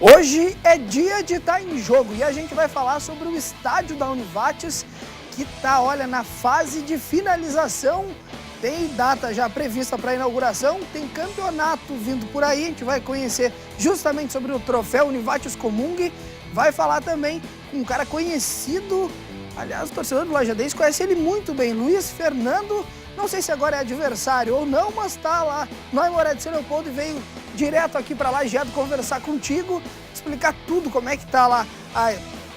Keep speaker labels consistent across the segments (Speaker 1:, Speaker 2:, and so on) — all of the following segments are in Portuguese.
Speaker 1: Hoje é dia de estar em jogo e a gente vai falar sobre o estádio da Univates, que está, olha, na fase de finalização. Tem data já prevista para a inauguração, tem campeonato vindo por aí, a gente vai conhecer justamente sobre o troféu Univates Comung, vai falar também com um cara conhecido, aliás, o torcedor do Lajadense conhece ele muito bem, Luiz Fernando, não sei se agora é adversário ou não, mas está lá no Aimoré de São Leopoldo e veio direto aqui para Lajeado conversar contigo, explicar tudo, como é que está lá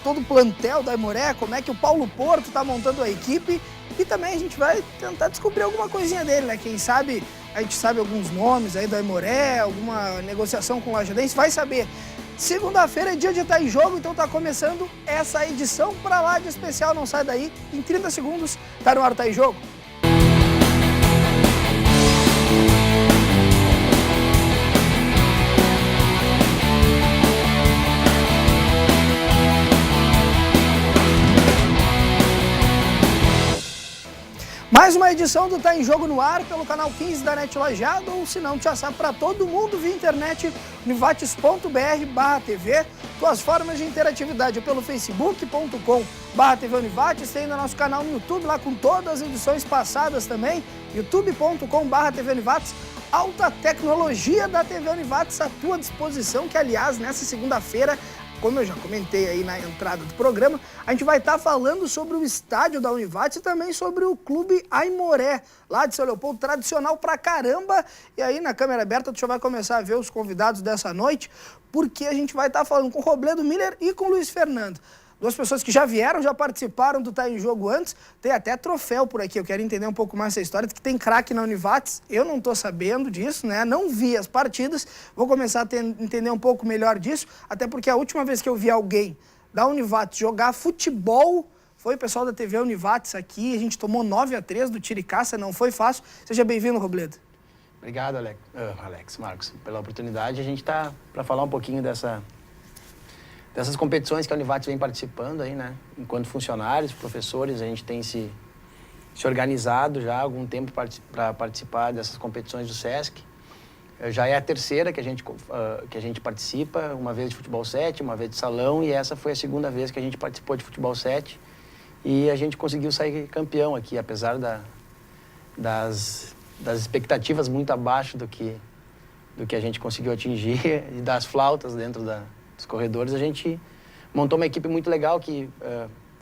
Speaker 1: todo o plantel da Aimoré, como é que o Paulo Porto está montando a equipe. E também a gente vai tentar descobrir alguma coisinha dele, né? Quem sabe, a gente sabe alguns nomes aí do Aimoré, alguma negociação com o Lajadense, vai saber. Segunda-feira é dia de estar em jogo, então tá começando essa edição pra lá de especial, não sai daí. Em 30 segundos, tá no ar, tá em jogo. Mais uma edição do Tá em Jogo no ar pelo canal 15 da NET Lajeado, ou se não, já sabe, para todo mundo via internet, univates.br/TV. Tuas formas de interatividade pelo facebook.com/TV Univates, tem ainda nosso canal no YouTube lá com todas as edições passadas também, youtube.com/TV Univates. Alta tecnologia da TV Univates à tua disposição, que aliás, nessa segunda-feira, como eu já comentei aí na entrada do programa, a gente vai estar falando sobre o estádio da Univates e também sobre o Clube Aimoré, lá de São Leopoldo, tradicional pra caramba. E aí, na câmera aberta, tu já vai começar a ver os convidados dessa noite, porque a gente vai estar falando com o Robledo Miller e com o Luiz Fernando. Duas pessoas que já vieram, já participaram do Tá em Jogo antes, tem até troféu por aqui, eu quero entender um pouco mais essa história, que tem craque na Univates, eu não tô sabendo disso, né, não vi as partidas, vou começar a entender um pouco melhor disso, até porque a última vez que eu vi alguém da Univates jogar futebol foi o pessoal da TV Univates aqui, a gente tomou 9-3 do Tiricaça, não foi fácil. Seja bem-vindo, Robledo.
Speaker 2: Obrigado, Marcos, pela oportunidade. A gente tá para falar um pouquinho dessas competições que a Univates vem participando aí, né? Enquanto funcionários, professores, a gente tem se organizado já há algum tempo para participar dessas competições do SESC. Já é a terceira que a gente participa, uma vez de futebol 7, uma vez de salão, e essa foi a segunda vez que a gente participou de futebol 7. E a gente conseguiu sair campeão aqui, apesar das expectativas muito abaixo do que a gente conseguiu atingir e das flautas dentro dos corredores. A gente montou uma equipe muito legal que,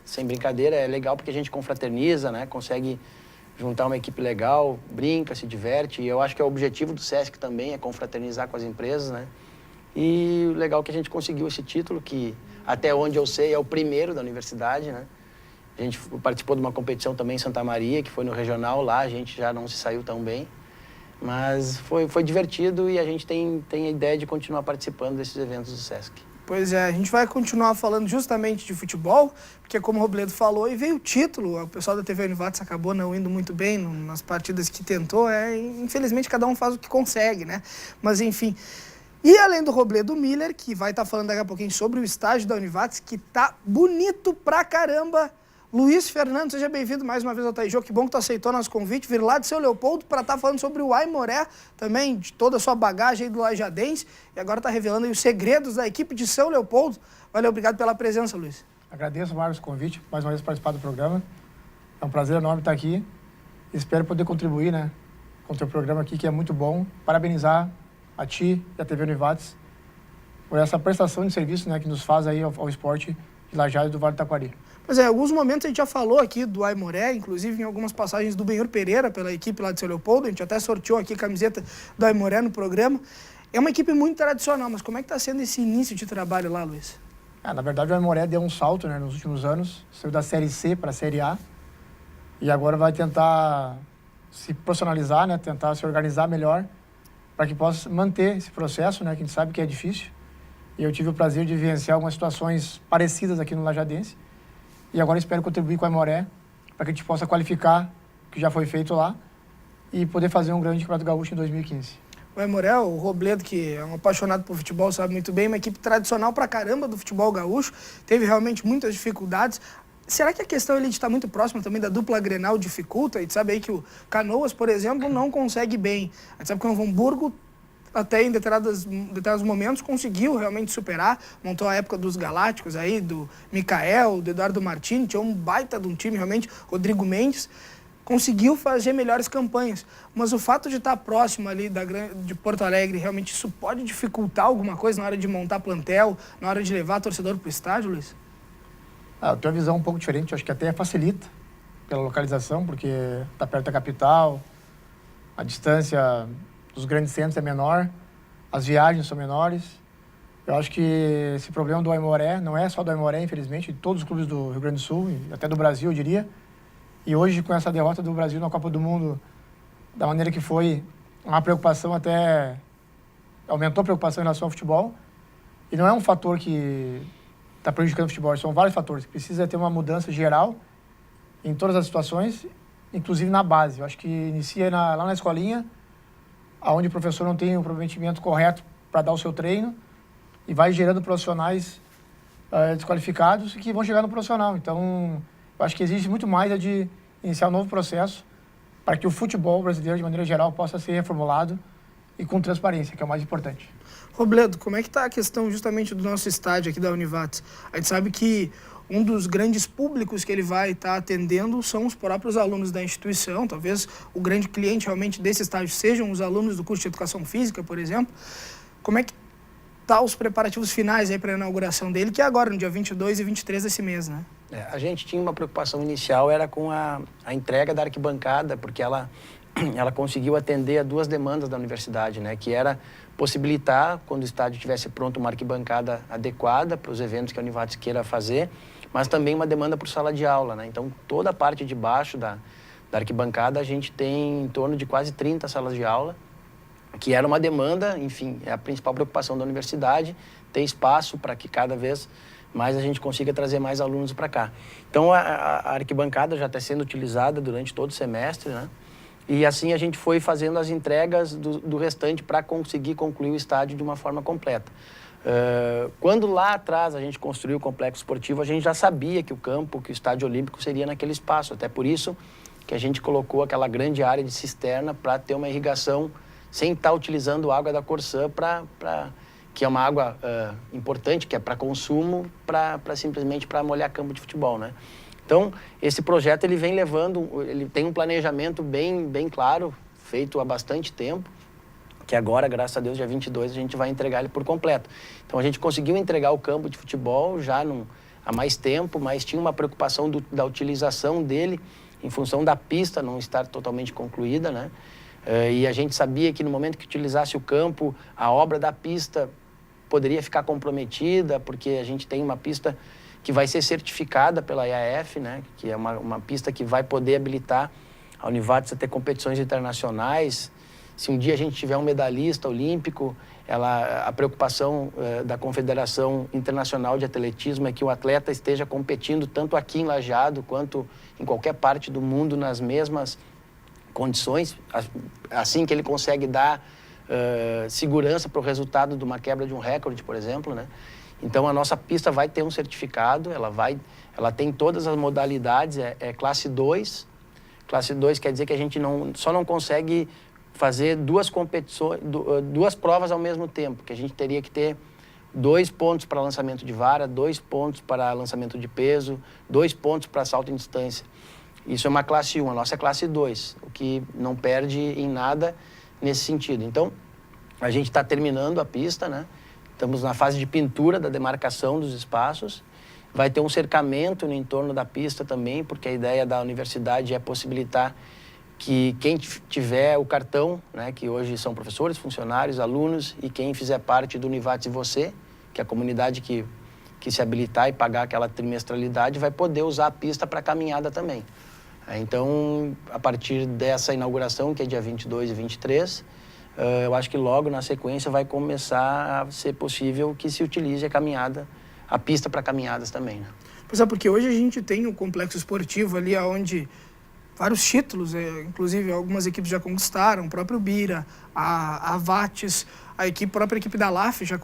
Speaker 2: sem brincadeira, é legal porque a gente confraterniza, né? Consegue juntar uma equipe legal, brinca, se diverte. E eu acho que o objetivo do SESC também é confraternizar com as empresas, né? E o legal é que a gente conseguiu esse título, que até onde eu sei é o primeiro da universidade, né? A gente participou de uma competição também em Santa Maria, que foi no regional lá, a gente já não se saiu tão bem. Mas foi divertido e a gente tem a ideia de continuar participando desses eventos do SESC.
Speaker 1: Pois é, a gente vai continuar falando justamente de futebol, porque como o Robledo falou, e veio o título, o pessoal da TV Univates acabou não indo muito bem nas partidas que tentou, infelizmente cada um faz o que consegue, né? Mas enfim, e além do Robledo Miller, que vai estar falando daqui a pouquinho sobre o estádio da Univates, que tá bonito pra caramba, Luiz Fernando, seja bem-vindo mais uma vez ao Tá em Jogo. Que bom que tu aceitou nosso convite, vir lá de São Leopoldo para estar falando sobre o Aimoré, também de toda a sua bagagem aí do Lajadense, e agora está revelando aí os segredos da equipe de São Leopoldo. Valeu, obrigado pela presença, Luiz.
Speaker 3: Agradeço, Marcos, o convite, mais uma vez participar do programa. É um prazer enorme estar aqui. Espero poder contribuir, né, com o teu programa aqui, que é muito bom. Parabenizar a ti e a TV Univates por essa prestação de serviço, né, que nos faz aí ao esporte de Lajeado e do Vale do Taquari.
Speaker 1: Pois é, em alguns momentos a gente já falou aqui do Aimoré, inclusive em algumas passagens do Benhur Pereira, pela equipe lá de São Leopoldo, a gente até sorteou aqui a camiseta do Aimoré no programa. É uma equipe muito tradicional, mas como é que está sendo esse início de trabalho lá, Luiz?
Speaker 3: Na verdade, o Aimoré deu um salto, né, nos últimos anos, saiu da Série C para a Série A, e agora vai tentar se profissionalizar, né, tentar se organizar melhor, para que possa manter esse processo, né, que a gente sabe que é difícil. E eu tive o prazer de vivenciar algumas situações parecidas aqui no Lajadense, e agora espero contribuir com a Aimoré para que a gente possa qualificar o que já foi feito lá e poder fazer um grande Campeonato Gaúcho em 2015.
Speaker 1: O Aimoré, o Robledo, que é um apaixonado por futebol, sabe muito bem, uma equipe tradicional pra caramba do futebol gaúcho, teve realmente muitas dificuldades. Será que a questão de estar muito próxima também da dupla Grenal dificulta? A gente sabe aí que o Canoas, por exemplo, não consegue bem. A gente sabe que o Novo Hamburgo até em determinados momentos conseguiu realmente superar, montou a época dos Galácticos aí, do Mikael, do Eduardo Martini, tinha um baita de um time realmente, Rodrigo Mendes, conseguiu fazer melhores campanhas. Mas o fato de estar próximo ali de Porto Alegre, realmente isso pode dificultar alguma coisa na hora de montar plantel, na hora de levar torcedor para o estádio, Luiz?
Speaker 3: Eu tenho uma visão um pouco diferente, eu acho que até facilita pela localização, porque está perto da capital, a distância dos grandes centros é menor, as viagens são menores. Eu acho que esse problema do Aimoré não é só do Aimoré, infelizmente, de todos os clubes do Rio Grande do Sul, e até do Brasil, eu diria. E hoje, com essa derrota do Brasil na Copa do Mundo, da maneira que foi, uma preocupação até... aumentou a preocupação em relação ao futebol. E não é um fator que está prejudicando o futebol, são vários fatores. Precisa ter uma mudança geral em todas as situações, inclusive na base. Eu acho que inicia lá na escolinha, onde o professor não tem o comprometimento correto para dar o seu treino, e vai gerando profissionais desqualificados que vão chegar no profissional. Então, eu acho que existe muito mais de iniciar um novo processo para que o futebol brasileiro, de maneira geral, possa ser reformulado e com transparência, que é o mais importante.
Speaker 1: Robledo, como é que está a questão justamente do nosso estádio aqui da Univates? A gente sabe que um dos grandes públicos que ele vai estar atendendo são os próprios alunos da instituição. Talvez o grande cliente realmente desse estádio sejam os alunos do curso de Educação Física, por exemplo. Como é que tá os preparativos finais aí para a inauguração dele, que é agora, no dia 22 e 23 desse mês, né?
Speaker 2: A gente tinha uma preocupação inicial, era com a entrega da arquibancada, porque ela conseguiu atender a duas demandas da universidade, né? Que era possibilitar, quando o estádio estivesse pronto, uma arquibancada adequada para os eventos que a Univates queira fazer, mas também uma demanda por sala de aula, né? Então, toda a parte de baixo da arquibancada, a gente tem em torno de quase 30 salas de aula, que era uma demanda, enfim, é a principal preocupação da universidade, ter espaço para que cada vez mais a gente consiga trazer mais alunos para cá. Então, a arquibancada já está sendo utilizada durante todo o semestre, né? E assim a gente foi fazendo as entregas do restante para conseguir concluir o estádio de uma forma completa. Quando lá atrás a gente construiu o complexo esportivo, a gente já sabia que o estádio olímpico seria naquele espaço. Até por isso que a gente colocou aquela grande área de cisterna para ter uma irrigação sem estar utilizando água da Corsã, que é uma água importante, que é para consumo, simplesmente para molhar campo de futebol, né? Então, esse projeto ele vem levando, ele tem um planejamento bem claro, feito há bastante tempo, que agora, graças a Deus, dia 22, a gente vai entregar ele por completo. Então, a gente conseguiu entregar o campo de futebol já há mais tempo, mas tinha uma preocupação da utilização dele em função da pista não estar totalmente concluída, né? E a gente sabia que no momento que utilizasse o campo, a obra da pista poderia ficar comprometida, porque a gente tem uma pista que vai ser certificada pela IAF, né? Que é uma pista que vai poder habilitar a Univates a ter competições internacionais. Se um dia a gente tiver um medalhista olímpico, a preocupação da Confederação Internacional de Atletismo é que o atleta esteja competindo tanto aqui em Lajeado quanto em qualquer parte do mundo nas mesmas condições, assim que ele consegue dar segurança para o resultado de uma quebra de um recorde, por exemplo, né? Então, a nossa pista vai ter um certificado, ela tem todas as modalidades, é classe 2. Classe 2 quer dizer que a gente só não consegue fazer duas provas ao mesmo tempo, que a gente teria que ter 2 pontos para lançamento de vara, 2 pontos para lançamento de peso, 2 pontos para salto em distância. Isso é uma classe 1, a nossa é classe 2, o que não perde em nada nesse sentido. Então, a gente está terminando a pista, né? Estamos na fase de pintura da demarcação dos espaços. Vai ter um cercamento no entorno da pista também, porque a ideia da universidade é possibilitar que quem tiver o cartão, né, que hoje são professores, funcionários, alunos, e quem fizer parte do Univates e Você, que é a comunidade que se habilitar e pagar aquela trimestralidade, vai poder usar a pista para caminhada também. Então, a partir dessa inauguração, que é dia 22 e 23, eu acho que logo na sequência vai começar a ser possível que se utilize a pista para caminhadas também, né?
Speaker 1: Pois é, porque hoje a gente tem um complexo esportivo ali onde vários títulos, inclusive algumas equipes já conquistaram, o próprio Bira, a Vates, a própria equipe da LAF já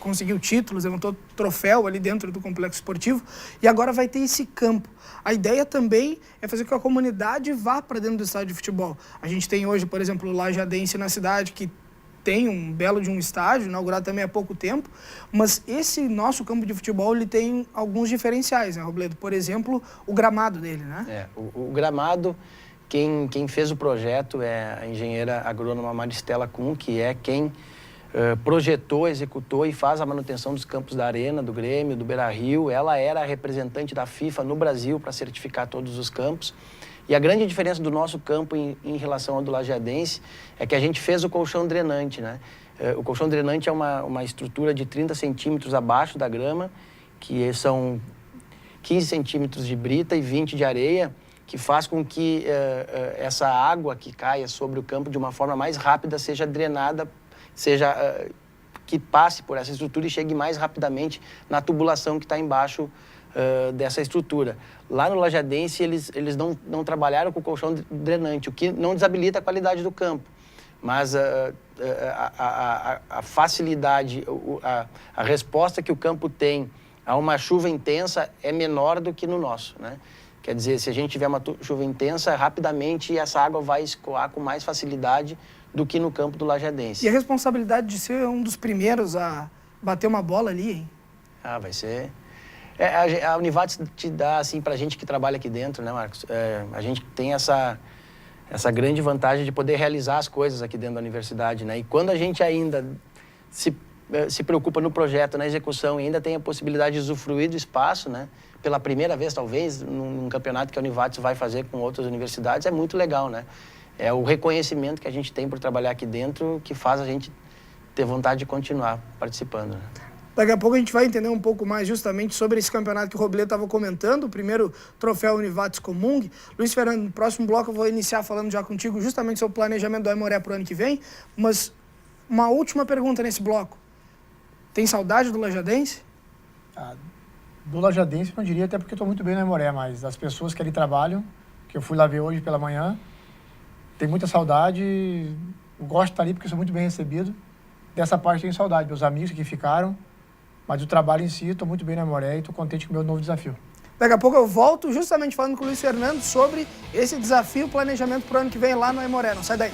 Speaker 1: conseguiu títulos, levantou troféu ali dentro do complexo esportivo, e agora vai ter esse campo. A ideia também é fazer com que a comunidade vá para dentro do estádio de futebol. A gente tem hoje, por exemplo, o Lajadense na cidade, que tem um belo de um estádio, inaugurado também há pouco tempo, mas esse nosso campo de futebol ele tem alguns diferenciais, né, Robledo? Por exemplo, o gramado dele, né?
Speaker 2: O gramado, quem fez o projeto é a engenheira agrônoma Maristela Kuhn, que é quem projetou, executou e faz a manutenção dos campos da Arena, do Grêmio, do Beira-Rio. Ela era a representante da FIFA no Brasil para certificar todos os campos. E a grande diferença do nosso campo em relação ao do Lajeadense é que a gente fez o colchão drenante, né? O colchão drenante é uma estrutura de 30 centímetros abaixo da grama, que são 15 centímetros de brita e 20 de areia, que faz com que essa água que caia sobre o campo de uma forma mais rápida seja drenada, que passe por essa estrutura e chegue mais rapidamente na tubulação que está embaixo dessa estrutura. Lá no Lajeadense, eles não trabalharam com o colchão drenante, o que não desabilita a qualidade do campo. Mas a facilidade, a resposta que o campo tem a uma chuva intensa é menor do que no nosso, né? Quer dizer, se a gente tiver uma chuva intensa, rapidamente essa água vai escoar com mais facilidade do que no campo do Lajeadense.
Speaker 1: E a responsabilidade de ser um dos primeiros a bater uma bola ali, hein?
Speaker 2: Vai ser... a Univates te dá, assim, pra gente que trabalha aqui dentro, né, Marcos? A gente tem essa grande vantagem de poder realizar as coisas aqui dentro da universidade, né? E quando a gente ainda se preocupa no projeto, na execução, e ainda tem a possibilidade de usufruir do espaço, né? Pela primeira vez, talvez, num campeonato que a Univates vai fazer com outras universidades, é muito legal, né? É o reconhecimento que a gente tem por trabalhar aqui dentro que faz a gente ter vontade de continuar participando, né?
Speaker 1: Daqui a pouco a gente vai entender um pouco mais justamente sobre esse campeonato que o Robledo estava comentando, o primeiro troféu Univates Comung. Luiz Fernando, no próximo bloco eu vou iniciar falando já contigo justamente sobre o planejamento do Aimoré para o ano que vem, mas uma última pergunta nesse bloco. Tem saudade do Lajeadense?
Speaker 3: Do Lajeadense eu não diria, até porque eu estou muito bem no Aimoré, mas as pessoas que ali trabalham, que eu fui lá ver hoje pela manhã, tem muita saudade, eu gosto de estar ali porque sou muito bem recebido. Dessa parte tenho saudade, meus amigos que ficaram, mas o trabalho em si, estou muito bem na Aimoré e estou contente com o meu novo desafio.
Speaker 1: Daqui a pouco eu volto justamente falando com o Luiz Fernando sobre esse desafio, planejamento para o ano que vem lá no Aimoré. Não sai daí.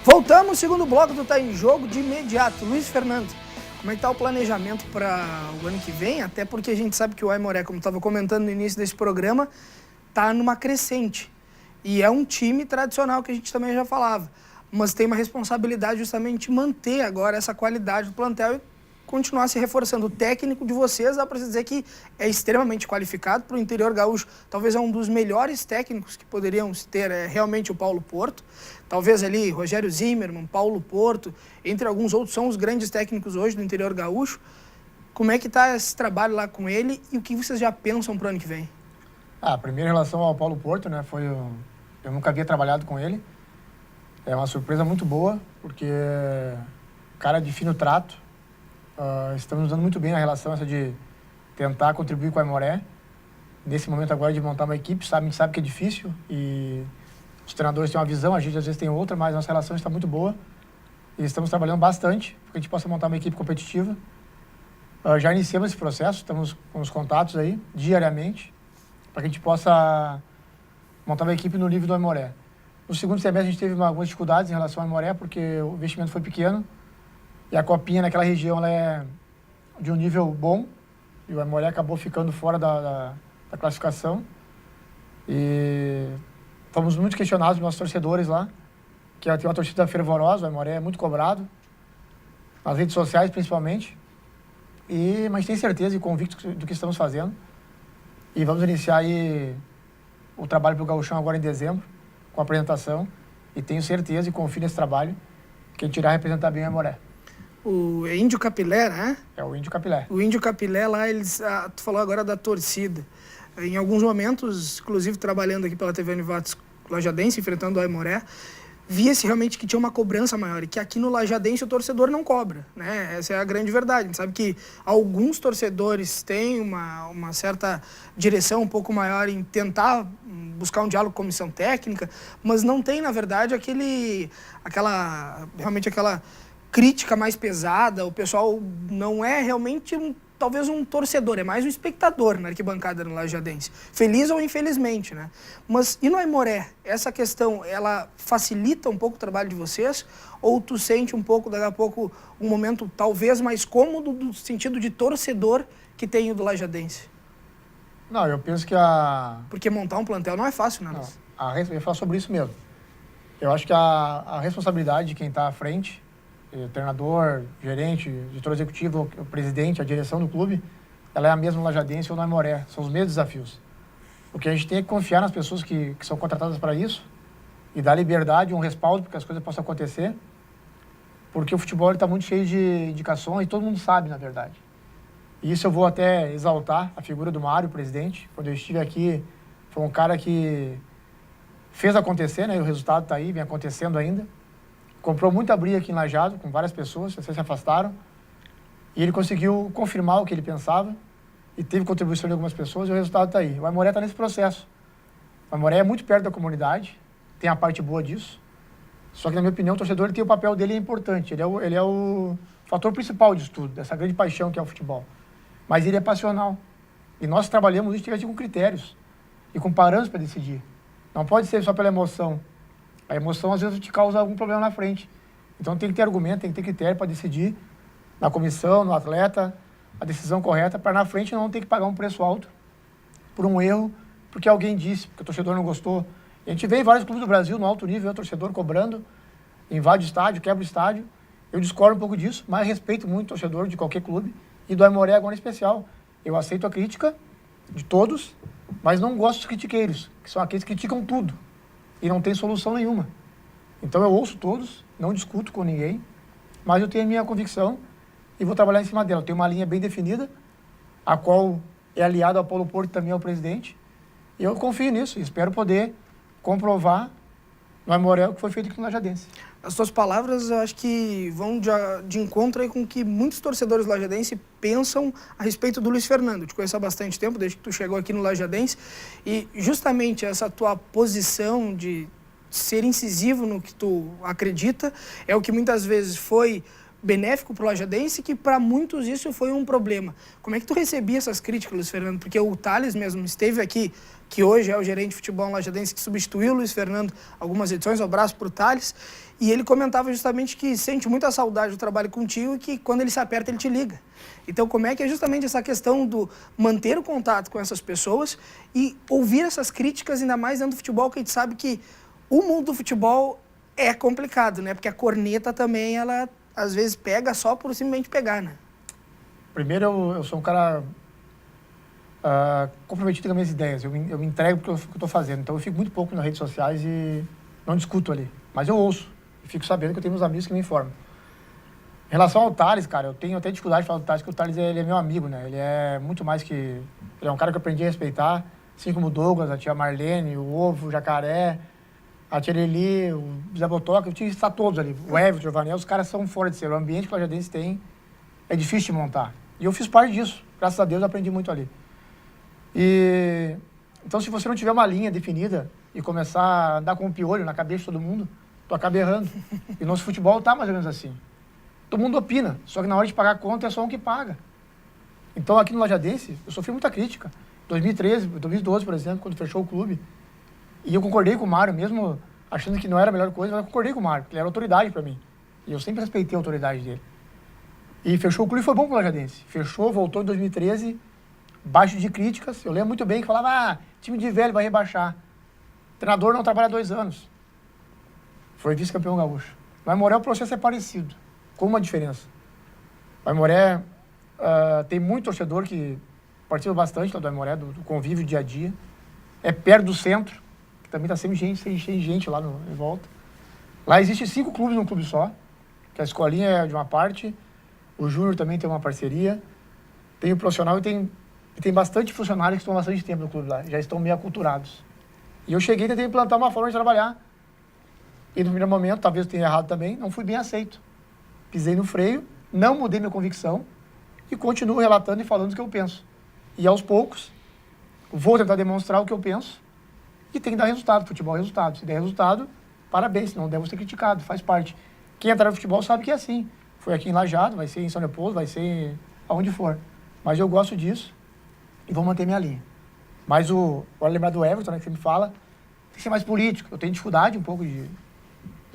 Speaker 1: Voltamos, segundo bloco do Tá em Jogo, de imediato. Luiz Fernando, como é que está o planejamento para o ano que vem? Até porque a gente sabe que o Aimoré, como estava comentando no início desse programa, está numa crescente. E é um time tradicional que a gente também já falava. Mas tem uma responsabilidade justamente de manter agora essa qualidade do plantel e continuar se reforçando. O técnico de vocês, dá para dizer que é extremamente qualificado para o interior gaúcho. Talvez é um dos melhores técnicos que poderiam se ter, realmente o Paulo Porto. Talvez ali Rogério Zimmermann, Paulo Porto, entre alguns outros, são os grandes técnicos hoje do interior gaúcho. Como é que está esse trabalho lá com ele e o que vocês já pensam para o ano que vem?
Speaker 3: Primeiro em relação ao Paulo Porto, né, eu nunca havia trabalhado com ele. É uma surpresa muito boa, porque cara de fino trato. Estamos nos dando muito bem na relação essa de tentar contribuir com a Aimoré. Nesse momento agora de montar uma equipe, a gente sabe que é difícil e os treinadores têm uma visão, a gente às vezes tem outra, mas a nossa relação está muito boa e estamos trabalhando bastante para que a gente possa montar uma equipe competitiva. Já iniciamos esse processo, estamos com os contatos aí diariamente para que a gente possa montar uma equipe no nível do Aimoré. No segundo semestre a gente teve algumas dificuldades em relação ao Aimoré porque o investimento foi pequeno e a copinha naquela região ela é de um nível bom e o Aimoré acabou ficando fora da classificação. E fomos muito questionados pelos nossos torcedores lá, que tem uma torcida fervorosa, o Aimoré é muito cobrado, nas redes sociais principalmente. Mas tem certeza e convicto do que estamos fazendo. E vamos iniciar aí o trabalho para o Gauchão agora em dezembro, com a apresentação. E tenho certeza e confio nesse trabalho que a gente irá representar bem o Aimoré.
Speaker 1: O Índio Capilé, né?
Speaker 3: É o Índio Capilé.
Speaker 1: O Índio Capilé lá, tu falou agora da torcida. Em alguns momentos, inclusive trabalhando aqui pela TV Univates Lajadense, enfrentando o Aimoré, via-se realmente que tinha uma cobrança maior e que aqui no Lajadense o torcedor não cobra, né? Essa é a grande verdade. A gente sabe que alguns torcedores têm uma certa direção um pouco maior em tentar buscar um diálogo com a comissão técnica, mas não tem, na verdade, aquela crítica mais pesada. O pessoal não é realmente talvez um torcedor, é mais um espectador na arquibancada no Lajadense, feliz ou infelizmente, né? Mas e no Aimoré, essa questão, ela facilita um pouco o trabalho de vocês? Ou tu sente um pouco, daqui a pouco, um momento talvez mais cômodo do sentido de torcedor que tem o do Lajadense?
Speaker 3: Não, eu penso que
Speaker 1: Porque montar um plantel não é fácil, né?
Speaker 3: Eu ia falar sobre isso mesmo. Eu acho que a responsabilidade de quem está à frente, treinador, gerente, diretor executivo, o presidente, a direção do clube, ela é a mesma no Lajadense ou no Aimoré. São os mesmos desafios. O que a gente tem é que confiar nas pessoas que são contratadas para isso e dar liberdade, um respaldo para que as coisas possam acontecer, porque o futebol está muito cheio de indicações e todo mundo sabe, na verdade. E isso eu vou até exaltar a figura do Mário, presidente. Quando eu estive aqui, foi um cara que fez acontecer, né? E o resultado está aí, vem acontecendo ainda. Comprou muita briga aqui em Lajeado, com várias pessoas, vocês se afastaram. E ele conseguiu confirmar o que ele pensava e teve contribuição de algumas pessoas e o resultado está aí. O Aimoré está nesse processo. O Aimoré é muito perto da comunidade, tem a parte boa disso. Só que, na minha opinião, o torcedor ele tem o papel dele, é importante. Ele é o fator principal disso tudo, dessa grande paixão que é o futebol. Mas ele é passional. E nós trabalhamos isso com critérios e com parâmetros para decidir. Não pode ser só pela emoção. A emoção, às vezes, te causa algum problema na frente. Então, tem que ter argumento, tem que ter critério para decidir na comissão, no atleta, a decisão correta, para na frente não ter que pagar um preço alto por um erro, porque alguém disse, porque o torcedor não gostou. A gente vê em vários clubes do Brasil, no alto nível, o torcedor cobrando, invade o estádio, quebra o estádio. Eu discordo um pouco disso, mas respeito muito o torcedor de qualquer clube e do Aimoré agora em especial. Eu aceito a crítica de todos, mas não gosto dos critiqueiros, que são aqueles que criticam tudo e não tem solução nenhuma. Então eu ouço todos, não discuto com ninguém, mas eu tenho a minha convicção e vou trabalhar em cima dela. Eu tenho uma linha bem definida, a qual é aliado ao Paulo Porto, também ao presidente, e eu confio nisso e espero poder comprovar no Aimoré o que foi feito aqui no Lajadense.
Speaker 1: As suas palavras, eu acho que vão de encontro aí com o que muitos torcedores lajadense pensam a respeito do Luiz Fernando. Te conheço há bastante tempo, desde que tu chegou aqui no Lajadense, e justamente essa tua posição de ser incisivo no que tu acredita é o que muitas vezes foi benéfico para o Lajadense, que para muitos isso foi um problema. Como é que tu recebia essas críticas, Luiz Fernando? Porque o Thales mesmo esteve aqui, que hoje é o gerente de futebol lajadense, que substituiu o Luiz Fernando algumas edições, um abraço para o Thales, e ele comentava justamente que sente muita saudade do trabalho contigo e que quando ele se aperta, ele te liga. Então, como é que é justamente essa questão do manter o contato com essas pessoas e ouvir essas críticas, ainda mais dentro do futebol, que a gente sabe que o mundo do futebol é complicado, né? Porque a corneta também, ela às vezes pega só por simplesmente pegar, né?
Speaker 3: Primeiro, eu sou um cara comprometido com as minhas ideias. Eu me entrego porque eu estou fazendo. Então, eu fico muito pouco nas redes sociais e não discuto ali. Mas eu ouço. E fico sabendo que eu tenho meus amigos que me informam. Em relação ao Thales, cara, eu tenho até dificuldade de falar do Thales, porque o Thales ele é meu amigo, né? Ele é muito mais que... Ele é um cara que eu aprendi a respeitar. Assim como o Douglas, a tia Marlene, o Ovo, o Jacaré, a tia Lili, o Zé Botoca. Eu tinha que estar todos ali. O Everton, o Vanel, os caras são fora de ser. O ambiente que o Lajadense tem é difícil de montar. E eu fiz parte disso. Graças a Deus, eu aprendi muito ali. E então, se você não tiver uma linha definida e começar a andar com um piolho na cabeça de todo mundo, tu acaba errando. E nosso futebol tá mais ou menos assim. Todo mundo opina, só que na hora de pagar a conta é só um que paga. Então, aqui no Lajadense, eu sofri muita crítica. 2013, 2012, por exemplo, quando fechou o clube. E eu concordei com o Mário, mesmo achando que não era a melhor coisa, mas eu concordei com o Mário, porque ele era autoridade para mim. E eu sempre respeitei a autoridade dele. E fechou o clube e foi bom pro Lajadense. Fechou, voltou em 2013, baixo de críticas. Eu lembro muito bem que falava, time de velho vai rebaixar. Treinador não trabalha 2 anos. Foi vice-campeão gaúcho. No Aimoré o processo é parecido, com uma diferença. O Aimoré tem muito torcedor que participa bastante lá do Aimoré, do convívio dia a dia. É perto do centro, que também está sempre cheio de gente lá em volta. Lá existe 5 clubes num clube só, que a escolinha é de uma parte, o Júnior também tem uma parceria, tem o profissional e tem bastante funcionários que estão há bastante tempo no clube lá, já estão meio aculturados. E eu cheguei e tentei implantar uma forma de trabalhar. E no primeiro momento, talvez eu tenha errado também, não fui bem aceito. Pisei no freio, não mudei minha convicção e continuo relatando e falando o que eu penso. E aos poucos, vou tentar demonstrar o que eu penso e tem que dar resultado. Futebol é resultado. Se der resultado, parabéns, não deve ser criticado, faz parte. Quem entrar no futebol sabe que é assim. Foi aqui em Lajeado, vai ser em São Leopoldo, vai ser aonde for. Mas eu gosto disso e vou manter minha linha. Mas agora lembrar do Everton, né, que você me fala, tem que ser mais político. Eu tenho dificuldade um pouco de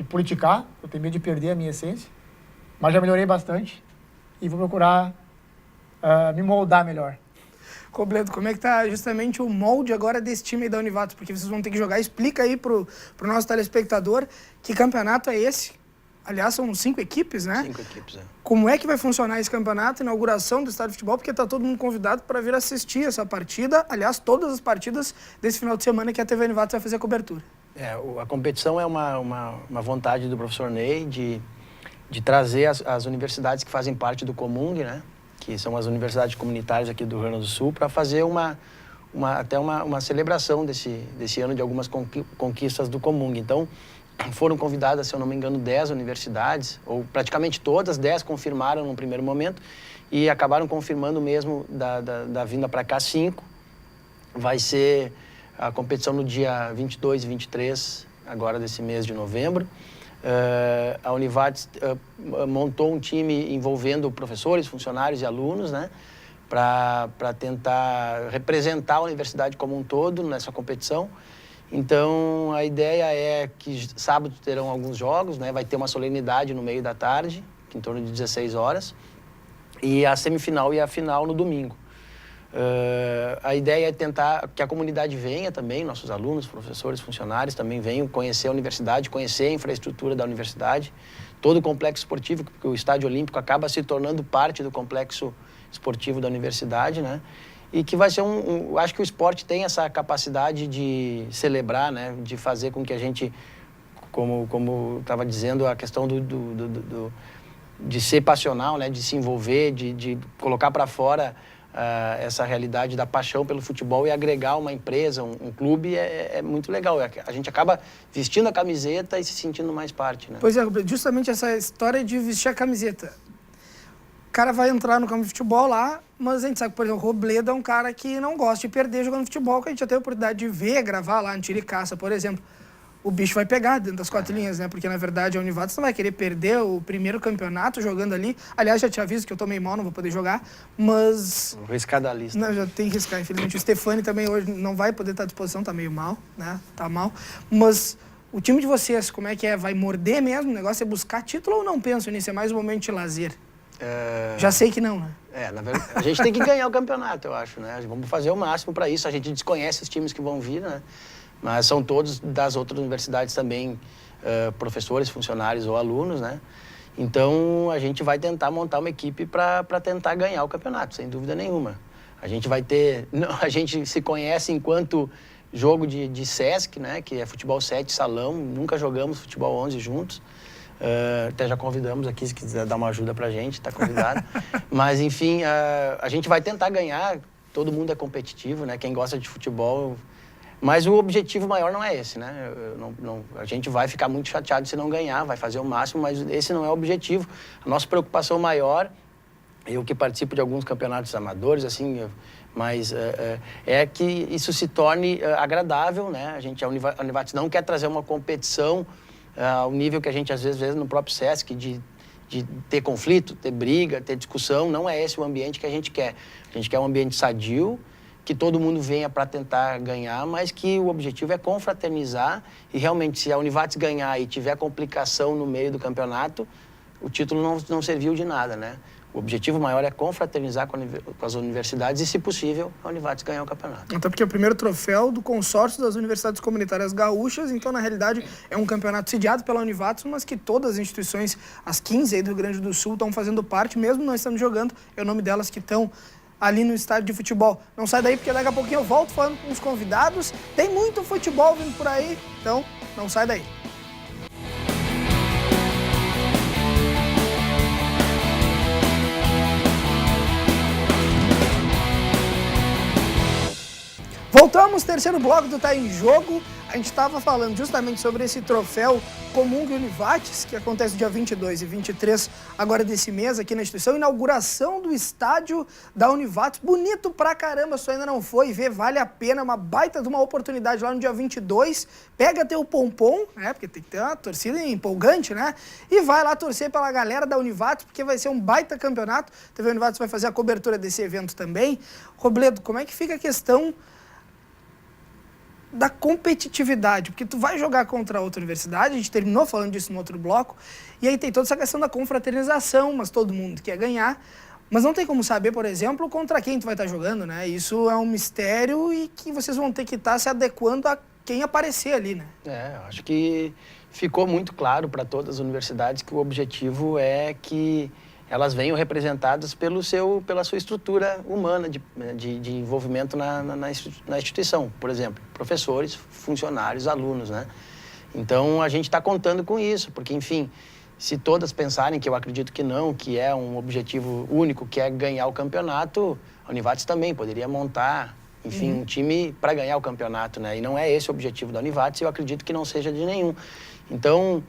Speaker 3: politicar, eu tenho medo de perder a minha essência, mas já melhorei bastante e vou procurar me moldar melhor.
Speaker 1: Robledo, como é que tá justamente o molde agora desse time aí da Univates? Porque vocês vão ter que jogar. Explica aí pro nosso telespectador que campeonato é esse. Aliás, são 5 equipes, né?
Speaker 2: 5 equipes, é.
Speaker 1: Como é que vai funcionar esse campeonato, inauguração do estádio de futebol? Porque tá todo mundo convidado para vir assistir essa partida. Aliás, todas as partidas desse final de semana que a TV Univates vai fazer a cobertura.
Speaker 2: A competição é uma vontade do professor Ney de trazer as universidades que fazem parte do Comung, né? Que são as universidades comunitárias aqui do Rio Grande do Sul, para fazer até uma celebração desse ano de algumas conquistas do Comung. Então, foram convidadas, se eu não me engano, 10 universidades, ou praticamente todas, 10 confirmaram no primeiro momento, e acabaram confirmando mesmo da vinda para cá 5. Vai ser a competição no dia 22 e 23, agora desse mês de novembro. A Univates montou um time envolvendo professores, funcionários e alunos, né, para tentar representar a universidade como um todo nessa competição. Então, a ideia é que sábado terão alguns jogos, né, vai ter uma solenidade no meio da tarde, em torno de 16 horas, e a semifinal e a final no domingo. A ideia é tentar que a comunidade venha também, nossos alunos, professores, funcionários também venham conhecer a universidade, conhecer a infraestrutura da universidade, todo o complexo esportivo, porque o Estádio Olímpico acaba se tornando parte do complexo esportivo da universidade, né? E que vai ser acho que o esporte tem essa capacidade de celebrar, né? De fazer com que a gente, como estava dizendo, a questão de ser passional, né? De se envolver, de colocar para fora essa realidade da paixão pelo futebol e agregar uma empresa, um clube, é muito legal. A gente acaba vestindo a camiseta e se sentindo mais parte, né?
Speaker 1: Pois é, justamente essa história de vestir a camiseta. O cara vai entrar no campo de futebol lá, mas a gente sabe que, por exemplo, o Robledo é um cara que não gosta de perder jogando futebol, que a gente já teve a oportunidade de ver, gravar lá no Tiro e Caça, por exemplo. O bicho vai pegar dentro das 4 linhas, né? Porque, na verdade, a Univates não vai querer perder o primeiro campeonato jogando ali. Aliás, já te aviso que eu tô meio mal, não vou poder jogar, mas...
Speaker 2: Vou riscar da lista.
Speaker 1: Não, já tem que riscar, infelizmente. O Stefani também hoje não vai poder estar à disposição, tá meio mal, né? Tá mal. Mas o time de vocês, como é que é? Vai morder mesmo? O negócio é buscar título ou não penso nisso? É mais um momento de lazer? Já sei que não, né?
Speaker 2: Na verdade, a gente tem que ganhar o campeonato, eu acho, né? Vamos fazer o máximo para isso. A gente desconhece os times que vão vir, né? Mas são todos das outras universidades também, professores, funcionários ou alunos, né? Então, a gente vai tentar montar uma equipe para tentar ganhar o campeonato, sem dúvida nenhuma. A gente vai ter... A gente se conhece enquanto jogo de SESC, né? Que é futebol 7, salão. Nunca jogamos futebol 11 juntos. Até já convidamos aqui, se quiser dar uma ajuda pra gente, tá convidado. Mas, enfim, a gente vai tentar ganhar. Todo mundo é competitivo, né? Quem gosta de futebol... Mas o objetivo maior não é esse, né? A gente vai ficar muito chateado se não ganhar, vai fazer o máximo, mas esse não é o objetivo. A nossa preocupação maior, eu que participo de alguns campeonatos amadores, assim, mas é que isso se torne agradável, né? A Univates não quer trazer uma competição ao nível que a gente às vezes vê no próprio SESC, de ter conflito, ter briga, ter discussão. Não é esse o ambiente que a gente quer. A gente quer um ambiente sadio, que todo mundo venha para tentar ganhar, mas que o objetivo é confraternizar e realmente, se a Univates ganhar e tiver complicação no meio do campeonato, o título não serviu de nada, né? O objetivo maior é confraternizar com as universidades e, se possível, a Univates ganhar o campeonato.
Speaker 1: Até porque é o primeiro troféu do consórcio das universidades comunitárias gaúchas, então, na realidade, é um campeonato sediado pela Univates, mas que todas as instituições, as 15 aí do Rio Grande do Sul, estão fazendo parte, mesmo não estando jogando, é o nome delas que estão ali no estádio de futebol. Não sai daí, porque daqui a pouquinho eu volto falando com os convidados. Tem muito futebol vindo por aí, então não sai daí. Voltamos, terceiro bloco do Tá em Jogo. A gente estava falando justamente sobre esse troféu Comung Univates, que acontece dia 22 e 23 agora desse mês aqui na instituição. Inauguração do estádio da Univates. Bonito pra caramba, se tu ainda não foi ver, vale a pena. Uma baita de uma oportunidade lá no dia 22. Pega teu pompom, né? Porque tem que ter uma torcida empolgante, né? E vai lá torcer pela galera da Univates, porque vai ser um baita campeonato. A TV Univates vai fazer a cobertura desse evento também. Robledo, como é que fica a questão da competitividade, porque tu vai jogar contra outra universidade, a gente terminou falando disso no outro bloco, e aí tem toda essa questão da confraternização, mas todo mundo quer ganhar, mas não tem como saber, por exemplo, contra quem tu vai estar jogando, né? Isso é um mistério e que vocês vão ter que estar se adequando a quem aparecer ali, né?
Speaker 2: Acho que ficou muito claro para todas as universidades que o objetivo é que elas venham representadas pela sua estrutura humana de envolvimento na instituição. Por exemplo, professores, funcionários, alunos, né? Então, a gente está contando com isso, porque, enfim, se todas pensarem, que eu acredito que não, que é um objetivo único, que é ganhar o campeonato, a Univates também poderia montar, enfim, um time para ganhar o campeonato, né? E não é esse o objetivo da Univates, eu acredito que não seja de nenhum. Então,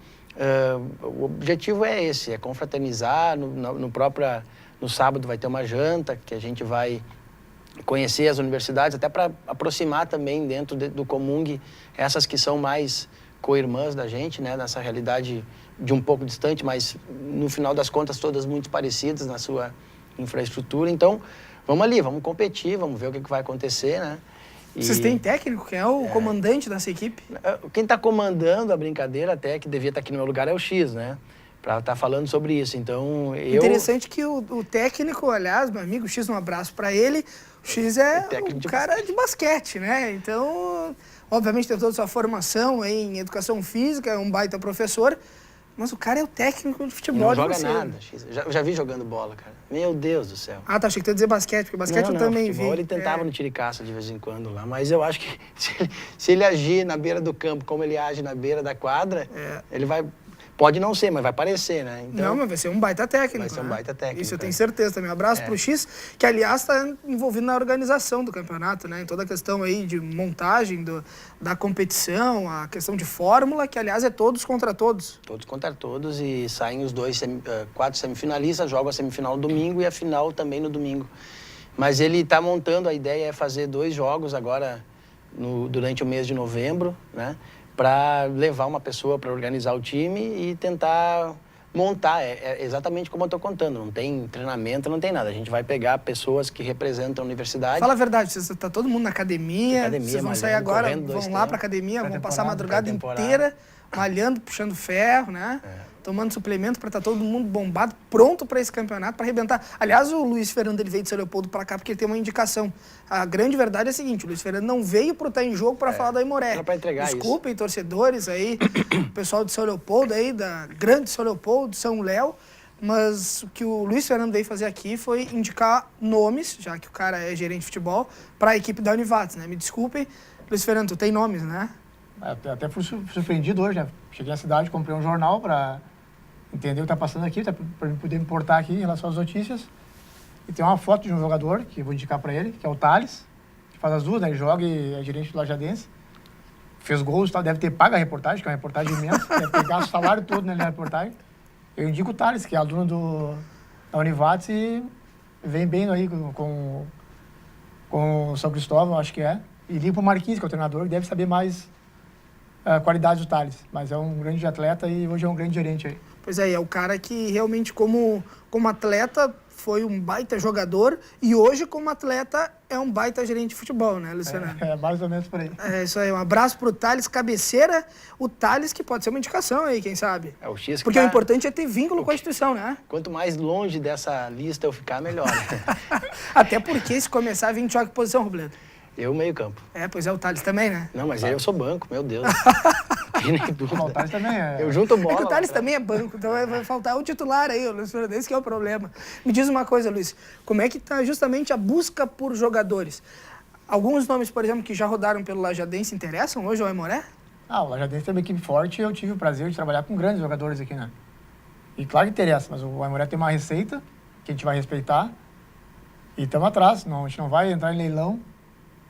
Speaker 2: o objetivo é esse, é confraternizar. No sábado vai ter uma janta que a gente vai conhecer as universidades, até para aproximar também dentro do Comung essas que são mais co-irmãs da gente, né? Nessa realidade de um pouco distante, mas no final das contas todas muito parecidas na sua infraestrutura. Então, vamos ali, vamos competir, vamos ver o que vai acontecer, né?
Speaker 1: Vocês têm técnico, quem é o comandante dessa equipe?
Speaker 2: Quem está comandando a brincadeira, até que devia estar aqui no meu lugar, é o X, né? Para estar falando sobre isso. Então,
Speaker 1: Interessante que o técnico, aliás, meu amigo X, um abraço para ele. O X é um cara de basquete, né? Então, obviamente tem toda a sua formação em educação física, é um baita professor. Mas o cara é o técnico de futebol.
Speaker 2: Não joga nada, X. Eu já vi jogando bola, cara. Meu Deus do céu.
Speaker 1: Ah, tá, achei que tu ia dizer basquete, porque basquete eu também vi.
Speaker 2: Ele tentava no tiricaça de vez em quando lá, mas eu acho que se ele agir na beira do campo como ele age na beira da quadra, ele vai... Pode não ser, mas vai parecer, né? Então,
Speaker 1: não, mas vai ser um baita técnico.
Speaker 2: Vai ser um baita técnico.
Speaker 1: Isso eu tenho certeza também. Um abraço pro X, que aliás está envolvido na organização do campeonato, né? Em toda a questão aí de montagem da competição, a questão de fórmula, que aliás é todos contra todos.
Speaker 2: Todos contra todos, e saem os 4 semifinalistas, jogam a semifinal no domingo e a final também no domingo. Mas ele está montando, a ideia é fazer 2 jogos agora durante o mês de novembro, né? Para levar uma pessoa para organizar o time e tentar montar. É exatamente como eu estou contando. Não tem treinamento, não tem nada. A gente vai pegar pessoas que representam a universidade.
Speaker 1: Fala a verdade, você está todo mundo na academia, vocês vão sair agora, vão lá para a academia, vão passar a madrugada inteira malhando, puxando ferro, né? Tomando suplemento para estar todo mundo bombado, pronto para esse campeonato, para arrebentar. Aliás, o Luiz Fernando ele veio de São Leopoldo para cá porque ele tem uma indicação. A grande verdade é a seguinte, o Luiz Fernando não veio para estar em jogo para falar da Aimoré.
Speaker 2: Era para entregar
Speaker 1: Desculpem, isso. Torcedores aí, o pessoal de São Leopoldo aí, da grande São Leopoldo, São Léo, mas o que o Luiz Fernando veio fazer aqui foi indicar nomes, já que o cara é gerente de futebol, para a equipe da Univates, né? Me desculpem, Luiz Fernando, tu tem nomes, né?
Speaker 3: Até fui surpreendido hoje, né? Cheguei na cidade, comprei um jornal para entender o que está passando aqui, para poder me importar aqui em relação às notícias. E tem uma foto de um jogador, que eu vou indicar para ele, que é o Thales, que faz as duas, né? Ele joga e é gerente do Lajadense. Fez gols e tal, deve ter pago a reportagem, que é uma reportagem imensa, deve ter gasto o salário todo na reportagem. Eu indico o Thales, que é aluno da Univates e vem bem aí com o São Cristóvão, acho que é. E liga para o Marquinhos, que é o treinador, que deve saber mais a qualidade do Thales. Mas é um grande atleta e hoje é um grande gerente aí.
Speaker 1: Pois é o cara que realmente como atleta foi um baita jogador e hoje como atleta é um baita gerente de futebol, né, Luciano?
Speaker 3: É mais ou menos por aí.
Speaker 1: É isso aí, um abraço pro Thales Cabeceira, o Thales que pode ser uma indicação aí, quem sabe?
Speaker 2: É o X que
Speaker 1: porque o importante é ter vínculo com a instituição, né?
Speaker 2: Quanto mais longe dessa lista eu ficar, melhor.
Speaker 1: Até porque se começar a vir, joga que posição, Robledo?
Speaker 2: Eu meio campo.
Speaker 1: Pois é, o Thales também, né?
Speaker 2: Não, mas eu sou banco, meu Deus. Nem dúvida.
Speaker 3: O Thales também é...
Speaker 2: Eu junto bola.
Speaker 1: É que o Thales também é banco, então vai faltar o titular aí, o Luiz Fernando, esse que é o problema. Me diz uma coisa, Luiz, como é que está justamente a busca por jogadores? Alguns nomes, por exemplo, que já rodaram pelo Lajadense interessam hoje ao Aimoré?
Speaker 3: O Lajadense tem uma equipe forte e eu tive o prazer de trabalhar com grandes jogadores aqui, né? E claro que interessa, mas o Aimoré tem uma receita que a gente vai respeitar e estamos atrás, a gente não vai entrar em leilão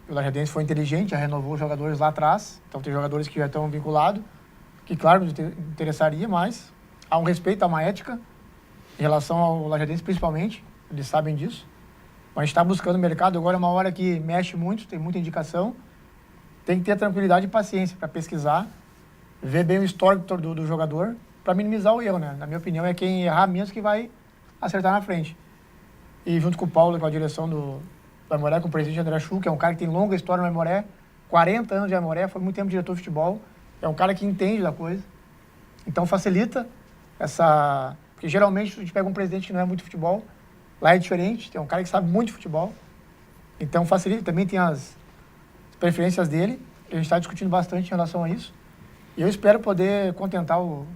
Speaker 3: O Lajadense foi inteligente, já renovou os jogadores lá atrás. Então tem jogadores que já estão vinculados, que claro, nos interessaria, mas há um respeito, há uma ética em relação ao Lajadense principalmente. Eles sabem disso. Mas a gente está buscando o mercado. Agora é uma hora que mexe muito, tem muita indicação. Tem que ter tranquilidade e paciência para pesquisar, ver bem o histórico do jogador, para minimizar o erro, né? Na minha opinião, é quem errar menos que vai acertar na frente. E junto com o Paulo, com a direção do Aimoré, com o presidente André Chu, que é um cara que tem longa história no Aimoré, 40 anos de Aimoré, foi muito tempo diretor de futebol, é um cara que entende da coisa. Então facilita essa... Porque geralmente a gente pega um presidente que não é muito futebol, lá é diferente, tem um cara que sabe muito de futebol, então facilita, também tem as preferências dele, a gente está discutindo bastante em relação a isso, e eu espero poder contentar o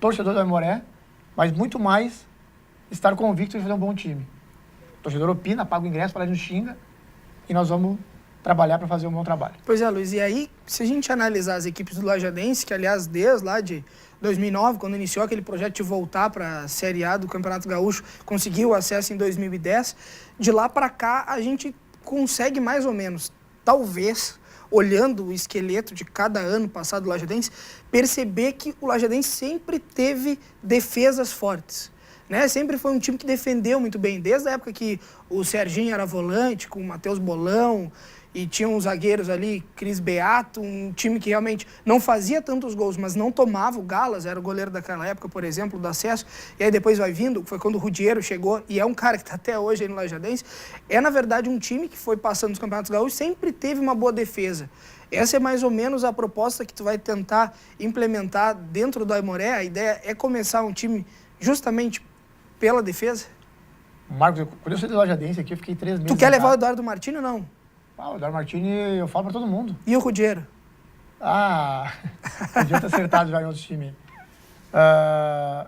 Speaker 3: torcedor do Aimoré, mas muito mais estar convicto de fazer um bom time. O torcedor opina, paga o ingresso, para nos xinga, e nós vamos trabalhar para fazer um bom trabalho.
Speaker 1: Pois é, Luiz, e aí, se a gente analisar as equipes do Lajadense, que aliás, desde lá de 2009, quando iniciou aquele projeto de voltar para a Série A do Campeonato Gaúcho, conseguiu o acesso em 2010, de lá para cá a gente consegue mais ou menos, talvez, olhando o esqueleto de cada ano passado do Lajadense, perceber que o Lajadense sempre teve defesas fortes, né? Sempre foi um time que defendeu muito bem, desde a época que o Serginho era volante, com o Matheus Bolão, e tinha uns zagueiros ali, Cris Beato, um time que realmente não fazia tantos gols, mas não tomava. O Galas era o goleiro daquela época, por exemplo, do acesso, e aí depois vai vindo, foi quando o Rudiero chegou, e é um cara que está até hoje aí no Lajadense. É, na verdade, um time que foi passando nos Campeonatos Gaúchos, sempre teve uma boa defesa. Essa é mais ou menos a proposta que tu vai tentar implementar dentro do Aimoré. A ideia é começar um time justamente pela defesa?
Speaker 3: Marcos, quando eu saí do Lajadense aqui, eu fiquei 3 meses.
Speaker 1: Tu quer levar o Eduardo Martini ou não?
Speaker 3: Ah, o Eduardo Martini, eu falo para todo mundo.
Speaker 1: E o Rudiero?
Speaker 3: Ah, podia ter acertado já em outros times.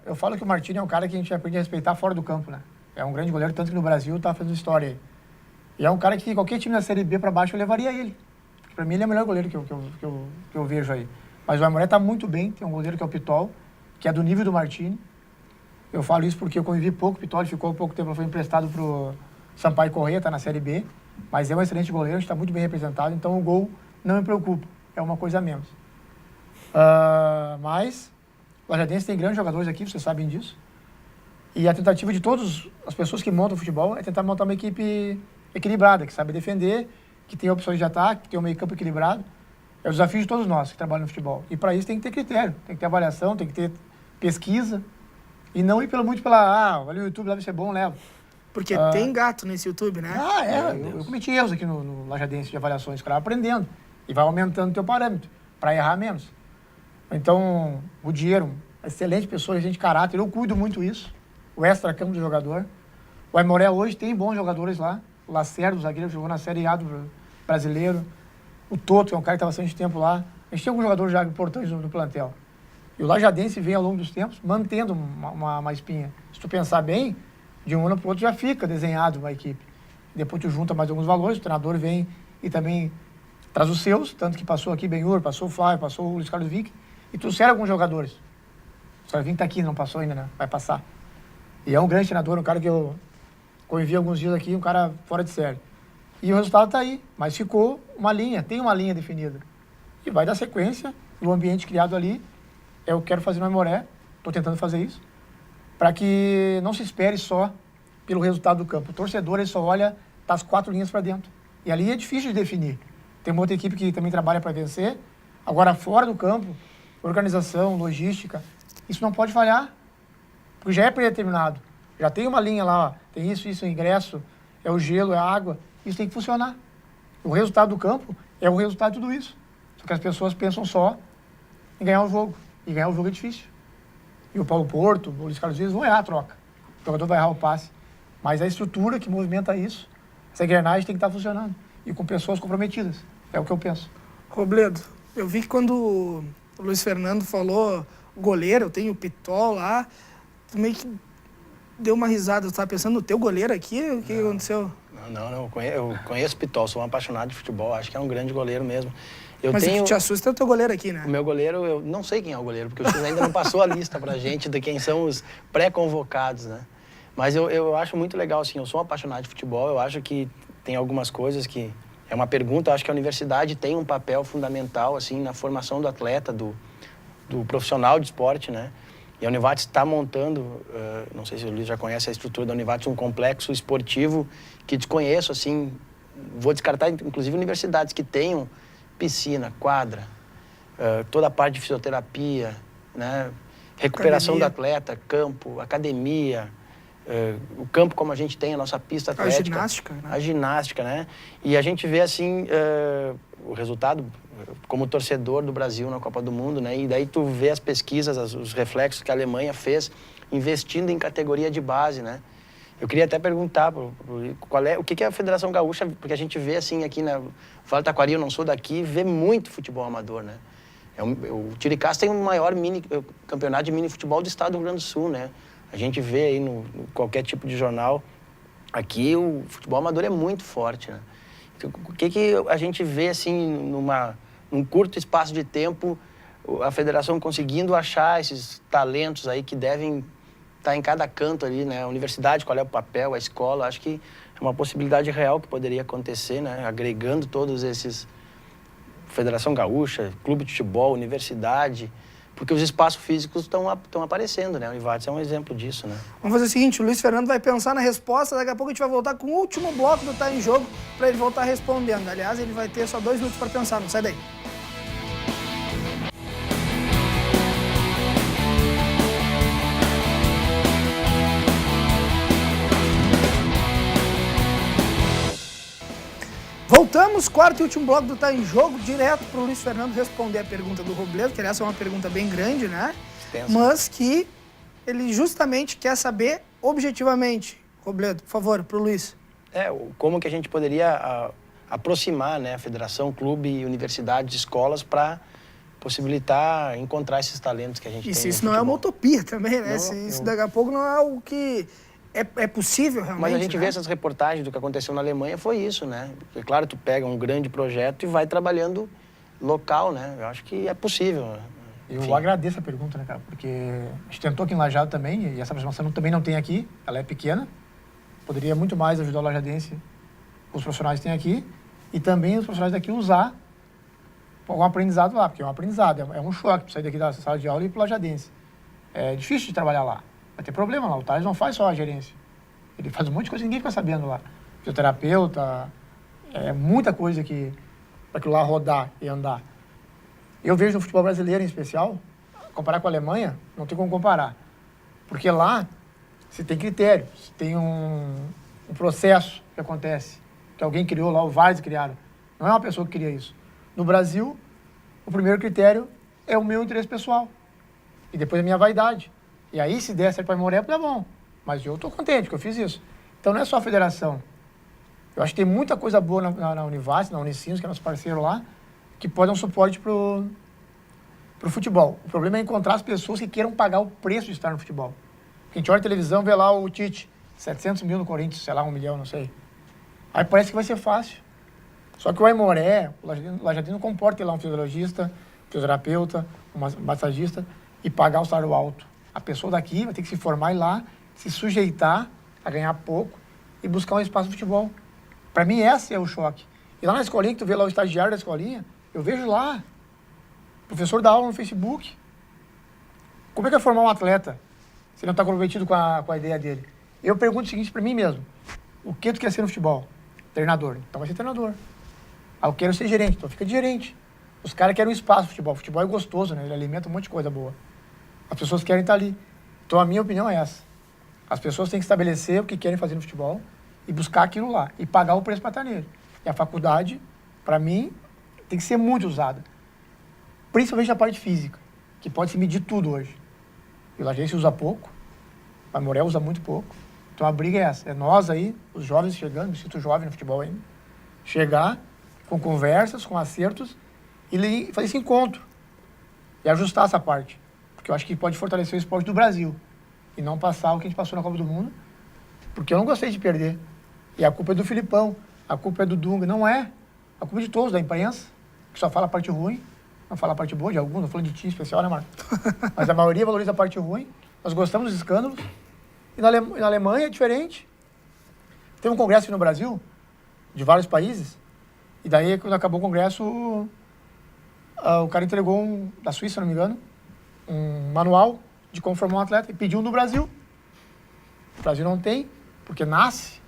Speaker 3: Eu falo que o Martini é um cara que a gente aprende a respeitar fora do campo, né? É um grande goleiro, tanto que no Brasil tá fazendo história aí. E é um cara que qualquer time da Série B para baixo eu levaria ele. Porque para mim ele é o melhor goleiro que eu vejo aí. Mas o Aimoré tá muito bem, tem um goleiro que é o Pitol, que é do nível do Martini. Eu falo isso porque eu convivi pouco com o Pitol, ele ficou pouco tempo, foi emprestado pro Sampaio Corrêa, tá na Série B. Mas é um excelente goleiro, está muito bem representado, então o gol não me preocupa, é uma coisa a menos. Mas o Lajadense tem grandes jogadores aqui, vocês sabem disso. E a tentativa de todas as pessoas que montam futebol é tentar montar uma equipe equilibrada, que sabe defender, que tem opções de ataque, que tem um meio-campo equilibrado. É o desafio de todos nós que trabalham no futebol. E para isso tem que ter critério, tem que ter avaliação, tem que ter pesquisa. E não ir muito pela, olha o YouTube, deve ser bom, leva.
Speaker 1: Porque tem gato nesse YouTube, né?
Speaker 3: Eu cometi erros aqui no Lajadense de avaliações, cara, aprendendo. E vai aumentando o teu parâmetro, para errar menos. Então, o Dinheiro, excelente pessoa, gente de caráter, eu cuido muito isso. O extra-campo do jogador. O Aimoré hoje tem bons jogadores lá. O Lacerda, o zagueiro, jogou na Série A do brasileiro. O Toto, que é um cara que está bastante tempo lá. A gente tem alguns jogadores já importantes no plantel. E o Lajadense vem ao longo dos tempos mantendo uma espinha. Se tu pensar bem, de um ano para o outro já fica desenhado uma equipe. Depois tu junta mais alguns valores, o treinador vem e também traz os seus, tanto que passou aqui Benhur, passou o Flávio, passou o Luiz Carlos Vick, e trouxeram alguns jogadores. O Sarvinho está aqui, não passou ainda, né? Vai passar. E é um grande treinador, um cara que eu convivi alguns dias aqui, um cara fora de série. E o resultado está aí, mas ficou uma linha, tem uma linha definida. E vai dar sequência, e o ambiente criado ali, eu quero fazer no Aimoré, estou tentando fazer isso, para que não se espere só pelo resultado do campo. O torcedor ele só olha das 4 linhas para dentro. E ali é difícil de definir. Tem uma outra equipe que também trabalha para vencer. Agora, fora do campo, organização, logística, isso não pode falhar, porque já é predeterminado. Já tem uma linha lá, ó, tem isso, ingresso, é o gelo, é a água. Isso tem que funcionar. O resultado do campo é o resultado de tudo isso. Só que as pessoas pensam só em ganhar o jogo. E ganhar o jogo é difícil. E o Paulo Porto, o Luiz Carlos Dias vão errar a troca. O jogador vai errar o passe. Mas a estrutura que movimenta isso, essa engrenagem tem que estar funcionando. E com pessoas comprometidas. É o que eu penso.
Speaker 1: Robledo, eu vi que quando o Luiz Fernando falou goleiro, eu tenho o Pitol lá, tu meio que deu uma risada. Tu estava pensando no teu goleiro aqui? O que aconteceu?
Speaker 2: Não, eu conheço o Pitol, sou um apaixonado de futebol, acho que é um grande goleiro mesmo.
Speaker 1: Mas o que te assusta é o teu goleiro aqui, né?
Speaker 2: O meu goleiro, eu não sei quem é o goleiro, porque o X ainda não passou a lista pra gente de quem são os pré-convocados, né? Mas eu acho muito legal, assim, eu sou um apaixonado de futebol, eu acho que tem algumas coisas que é uma pergunta, acho que a universidade tem um papel fundamental, assim, na formação do atleta, do profissional de esporte, né? E a Univates está montando, não sei se o Luiz já conhece a estrutura da Univates, um complexo esportivo que desconheço, assim, vou descartar, inclusive, universidades que tenham piscina, quadra, toda a parte de fisioterapia, né? Recuperação do atleta, campo, academia, o campo como a gente tem, a nossa pista atlética.
Speaker 1: A ginástica, né?
Speaker 2: A ginástica, né? E a gente vê, assim, o resultado como torcedor do Brasil na Copa do Mundo, né? E daí tu vê as pesquisas, os reflexos que a Alemanha fez investindo em categoria de base, né? Eu queria até perguntar o que é a Federação Gaúcha, porque a gente vê, assim, aqui na Vale do Taquari, eu não sou daqui, vê muito futebol amador, né? O Tiricás tem o maior campeonato de mini futebol do estado do Rio Grande do Sul, né? A gente vê aí no qualquer tipo de jornal, aqui o futebol amador é muito forte, né? Então, o que a gente vê, assim, num curto espaço de tempo, a federação conseguindo achar esses talentos aí que devem estar em cada canto ali, né? A universidade, qual é o papel, a escola, acho que é uma possibilidade real que poderia acontecer, né? Agregando todos esses... Federação Gaúcha, clube de futebol, universidade, porque os espaços físicos estão aparecendo, né? A Univates é um exemplo disso, né?
Speaker 1: Vamos fazer o seguinte, o Luiz Fernando vai pensar na resposta, daqui a pouco a gente vai voltar com o último bloco do Tá em Jogo para ele voltar respondendo. Aliás, ele vai ter só 2 minutos para pensar, não sai daí. Voltamos, quarto e último bloco do Tá em Jogo, direto para o Luiz Fernando responder a pergunta do Robledo, que essa é uma pergunta bem grande, né?
Speaker 2: Extenso.
Speaker 1: Mas que ele justamente quer saber objetivamente. Robledo, por favor, para o Luiz.
Speaker 2: Como que a gente poderia aproximar, né, a federação, clube, universidades, escolas para possibilitar encontrar esses talentos que a gente tem.
Speaker 1: Isso não é uma utopia também, né? Isso daqui a pouco não é algo que é possível realmente.
Speaker 2: Mas a gente
Speaker 1: né?
Speaker 2: vê essas reportagens do que aconteceu na Alemanha, foi isso, né? Porque, claro, tu pega um grande projeto e vai trabalhando local, né? Eu acho que é possível.
Speaker 3: Eu agradeço a pergunta, né, cara? Porque a gente tentou aqui em Lajeado também, e essa aproximação também não tem aqui, ela é pequena. Poderia muito mais ajudar o lajadense, os profissionais que tem aqui, e também os profissionais daqui usar algum aprendizado lá, porque é um aprendizado, é um choque para sair daqui da sala de aula e ir para o lajadense. É difícil de trabalhar lá, vai ter problema lá, o Thales não faz só a gerência, ele faz um monte de coisa que ninguém fica sabendo lá. Fisioterapeuta, muita coisa que para aquilo lá rodar e andar. Eu vejo no futebol brasileiro em especial, comparar com a Alemanha, não tem como comparar, porque lá você tem critério, você tem um processo que acontece, que alguém criou lá, o Vars criaram. Não é uma pessoa que cria isso. No Brasil, o primeiro critério é o meu interesse pessoal. E depois a minha vaidade. E aí, se der certo para Aimoré, tá bom. Mas eu estou contente que eu fiz isso. Então, não é só a federação. Eu acho que tem muita coisa boa na Univates, na Unicinos, que é nosso parceiro lá, que pode dar um suporte pro futebol. O problema é encontrar as pessoas que queiram pagar o preço de estar no futebol. Porque a gente olha a televisão, vê lá o Tite, 700 mil no Corinthians, sei lá, 1 milhão, não sei. Aí parece que vai ser fácil. Só que o Aimoré, o Lajadinho não comporta ter lá um fisiologista, fisioterapeuta, um massagista e pagar o salário alto. A pessoa daqui vai ter que se formar e lá, se sujeitar a ganhar pouco e buscar um espaço de futebol. Para mim, esse é o choque. E lá na escolinha, que tu vê lá o estagiário da escolinha, eu vejo lá, o professor dá aula no Facebook. Como é que é formar um atleta se ele não está comprometido com a ideia dele? Eu pergunto o seguinte para mim mesmo, o que tu quer ser no futebol? Treinador. Então vai ser treinador. Ah, eu quero ser gerente. Então fica de gerente. Os caras querem um espaço no futebol. O futebol é gostoso, né? Ele alimenta um monte de coisa boa. As pessoas querem estar ali. Então a minha opinião é essa. As pessoas têm que estabelecer o que querem fazer no futebol e buscar aquilo lá. E pagar o preço para estar nele. E a faculdade, para mim, tem que ser muito usada. Principalmente na parte física, que pode se medir tudo hoje. E o Lajense usa pouco. A Aimoré usa muito pouco. Então a briga é essa. É nós aí, os jovens chegando, me sinto jovem no futebol ainda, chegar com conversas, com acertos e fazer esse encontro. E ajustar essa parte. Porque eu acho que pode fortalecer o esporte do Brasil. E não passar o que a gente passou na Copa do Mundo. Porque eu não gostei de perder. E a culpa é do Filipão, a culpa é do Dunga. Não é. A culpa é de todos, da imprensa, que só fala a parte ruim, não fala a parte boa de alguns, não falando de ti especial, né, Marco? Mas a maioria valoriza a parte ruim. Nós gostamos dos escândalos. E na Alemanha é diferente. Teve um congresso aqui no Brasil, de vários países, E daí, quando acabou o congresso, o cara entregou, da Suíça, se não me engano, um manual de como formar um atleta e pediu um do Brasil. O Brasil não tem, porque nasce,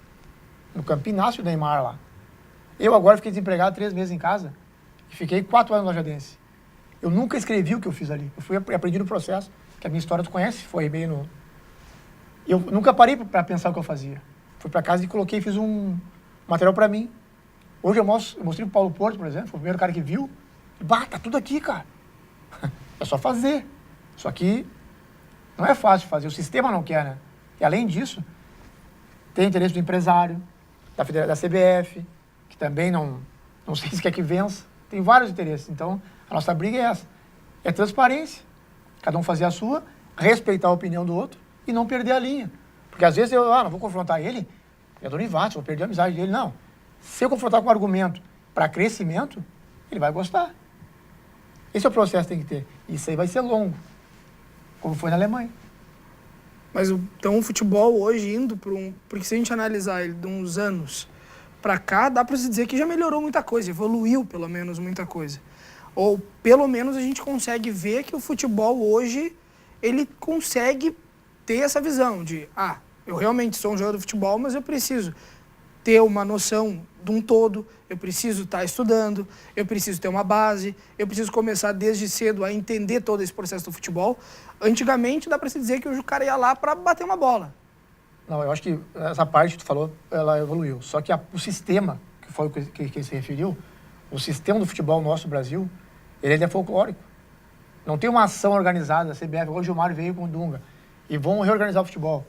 Speaker 3: no Campinho nasce o Neymar lá. Eu agora fiquei desempregado 3 meses em casa e fiquei 4 anos no Lajadense. Eu nunca escrevi o que eu fiz ali. Eu fui aprendi no processo, que a minha história tu conhece, foi meio no... Eu nunca parei para pensar o que eu fazia. Fui para casa e coloquei, fiz um material para mim. Hoje eu mostrei pro Paulo Porto, por exemplo, foi o primeiro cara que viu. Bah, tá tudo aqui, cara. É só fazer. Só que não é fácil fazer, o sistema não quer, né? E além disso, tem interesse do empresário, da CBF, que também não sei se quer que vença. Tem vários interesses. Então, a nossa briga é essa. É transparência. Cada um fazer a sua, respeitar a opinião do outro e não perder a linha. Porque às vezes eu não vou confrontar ele, é do Univates, vou perder a amizade dele. Não. Se eu confrontar com um argumento para crescimento, ele vai gostar. Esse é o processo que tem que ter. Isso aí vai ser longo, como foi na Alemanha.
Speaker 1: Mas então o futebol hoje indo para porque se a gente analisar ele de uns anos para cá, dá para se dizer que já melhorou muita coisa, evoluiu pelo menos muita coisa. Ou pelo menos a gente consegue ver que o futebol hoje, ele consegue ter essa visão de, eu realmente sou um jogador de futebol, mas eu preciso ter uma noção de um todo, eu preciso estar estudando, eu preciso ter uma base, eu preciso começar desde cedo a entender todo esse processo do futebol. Antigamente, dá para se dizer que o cara ia lá para bater uma bola.
Speaker 3: Não, eu acho que essa parte que tu falou, ela evoluiu. Só que o sistema, que foi o que se referiu, o sistema do futebol nosso no Brasil, ele é folclórico. Não tem uma ação organizada, a CBF, hoje o Mário veio com o Dunga, e vão reorganizar o futebol.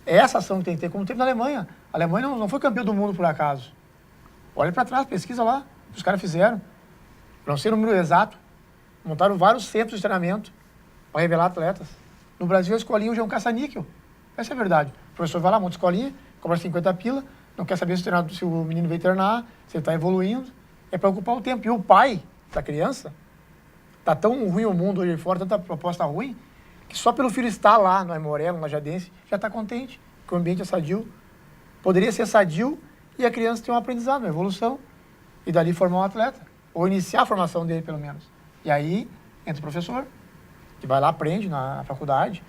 Speaker 3: É essa ação que tem que ter, como teve na Alemanha. A Alemanha não foi campeão do mundo por acaso. Olha para trás, pesquisa lá, o que os caras fizeram. Não sei o número exato, montaram vários centros de treinamento para revelar atletas. No Brasil, a escolinha hoje é um caça-níquel. Essa é a verdade. O professor vai lá, monta a escolinha, cobra 50 pila, não quer saber se o menino veio treinar, se ele está evoluindo. É para ocupar o tempo. E o pai da criança, está tão ruim o mundo hoje fora, tanta proposta ruim, que só pelo filho estar lá no Aimoré, no Lajadense, já está contente, que o ambiente é sadio. Poderia ser sadio e a criança ter um aprendizado, uma evolução, e dali formar um atleta, ou iniciar a formação dele, pelo menos. E aí entra o professor, que vai lá, aprende na faculdade,